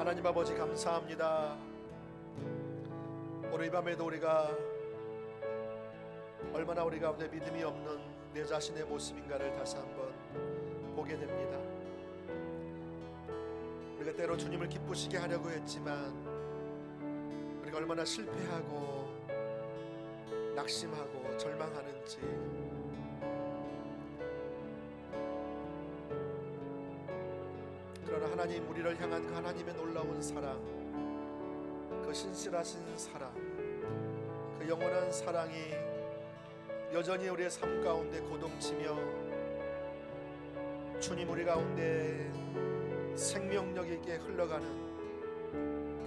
B: 하나님 아버지 감사합니다. 오늘 이 밤에도 우리가 얼마나 우리 가운데 믿음이 없는 내 자신의 모습인가를 다시 한번 보게 됩니다. 우리가 때로 주님을 기쁘시게 하려고 했지만 우리가 얼마나 실패하고 낙심하고 절망하는지, 그러나 하나님, 우리를 향한 그 하나님의 놀라운 사랑, 그 신실하신 사랑, 그 영원한 사랑이 여전히 우리의 삶 가운데 고동치며 주님 우리 가운데 생명력 있게 흘러가는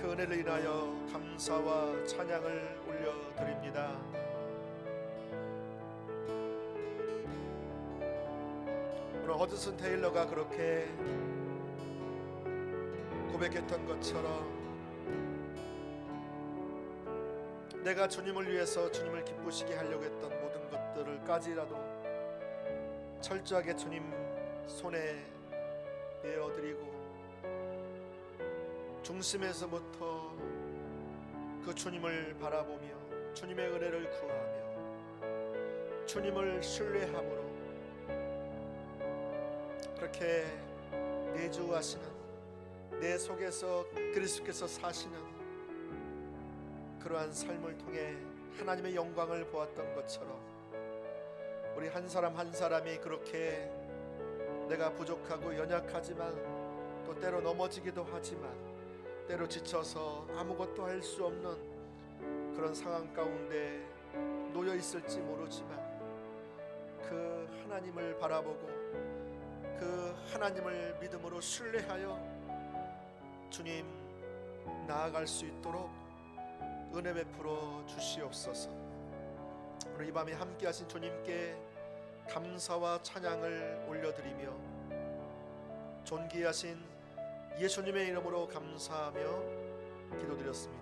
B: 그 은혜를 인하여 감사와 찬양을 올려드립니다. 오늘 허드슨 테일러가 그렇게 고백했던 것처럼 내가 주님을 위해서 주님을 기쁘시게 하려고 했던 모든 것들을까지라도 철저하게 주님 손에 내어드리고 중심에서부터 그 주님을 바라보며 주님의 은혜를 구하며 주님을 신뢰함으로 그렇게 내주하시는, 내 속에서 그리스도께서 사시는 그러한 삶을 통해 하나님의 영광을 보았던 것처럼 우리 한 사람 한 사람이 그렇게 내가 부족하고 연약하지만 또 때로 넘어지기도 하지만 때로 지쳐서 아무것도 할 수 없는 그런 상황 가운데 놓여 있을지 모르지만 그 하나님을 바라보고 그 하나님을 믿음으로 신뢰하여 주님 나아갈 수 있도록 은혜 베풀어 주시옵소서. 오늘 이 밤에 함께 하신 주님께 감사와 찬양을 올려드리며 존귀하신 예수님의 이름으로 감사하며 기도드렸습니다.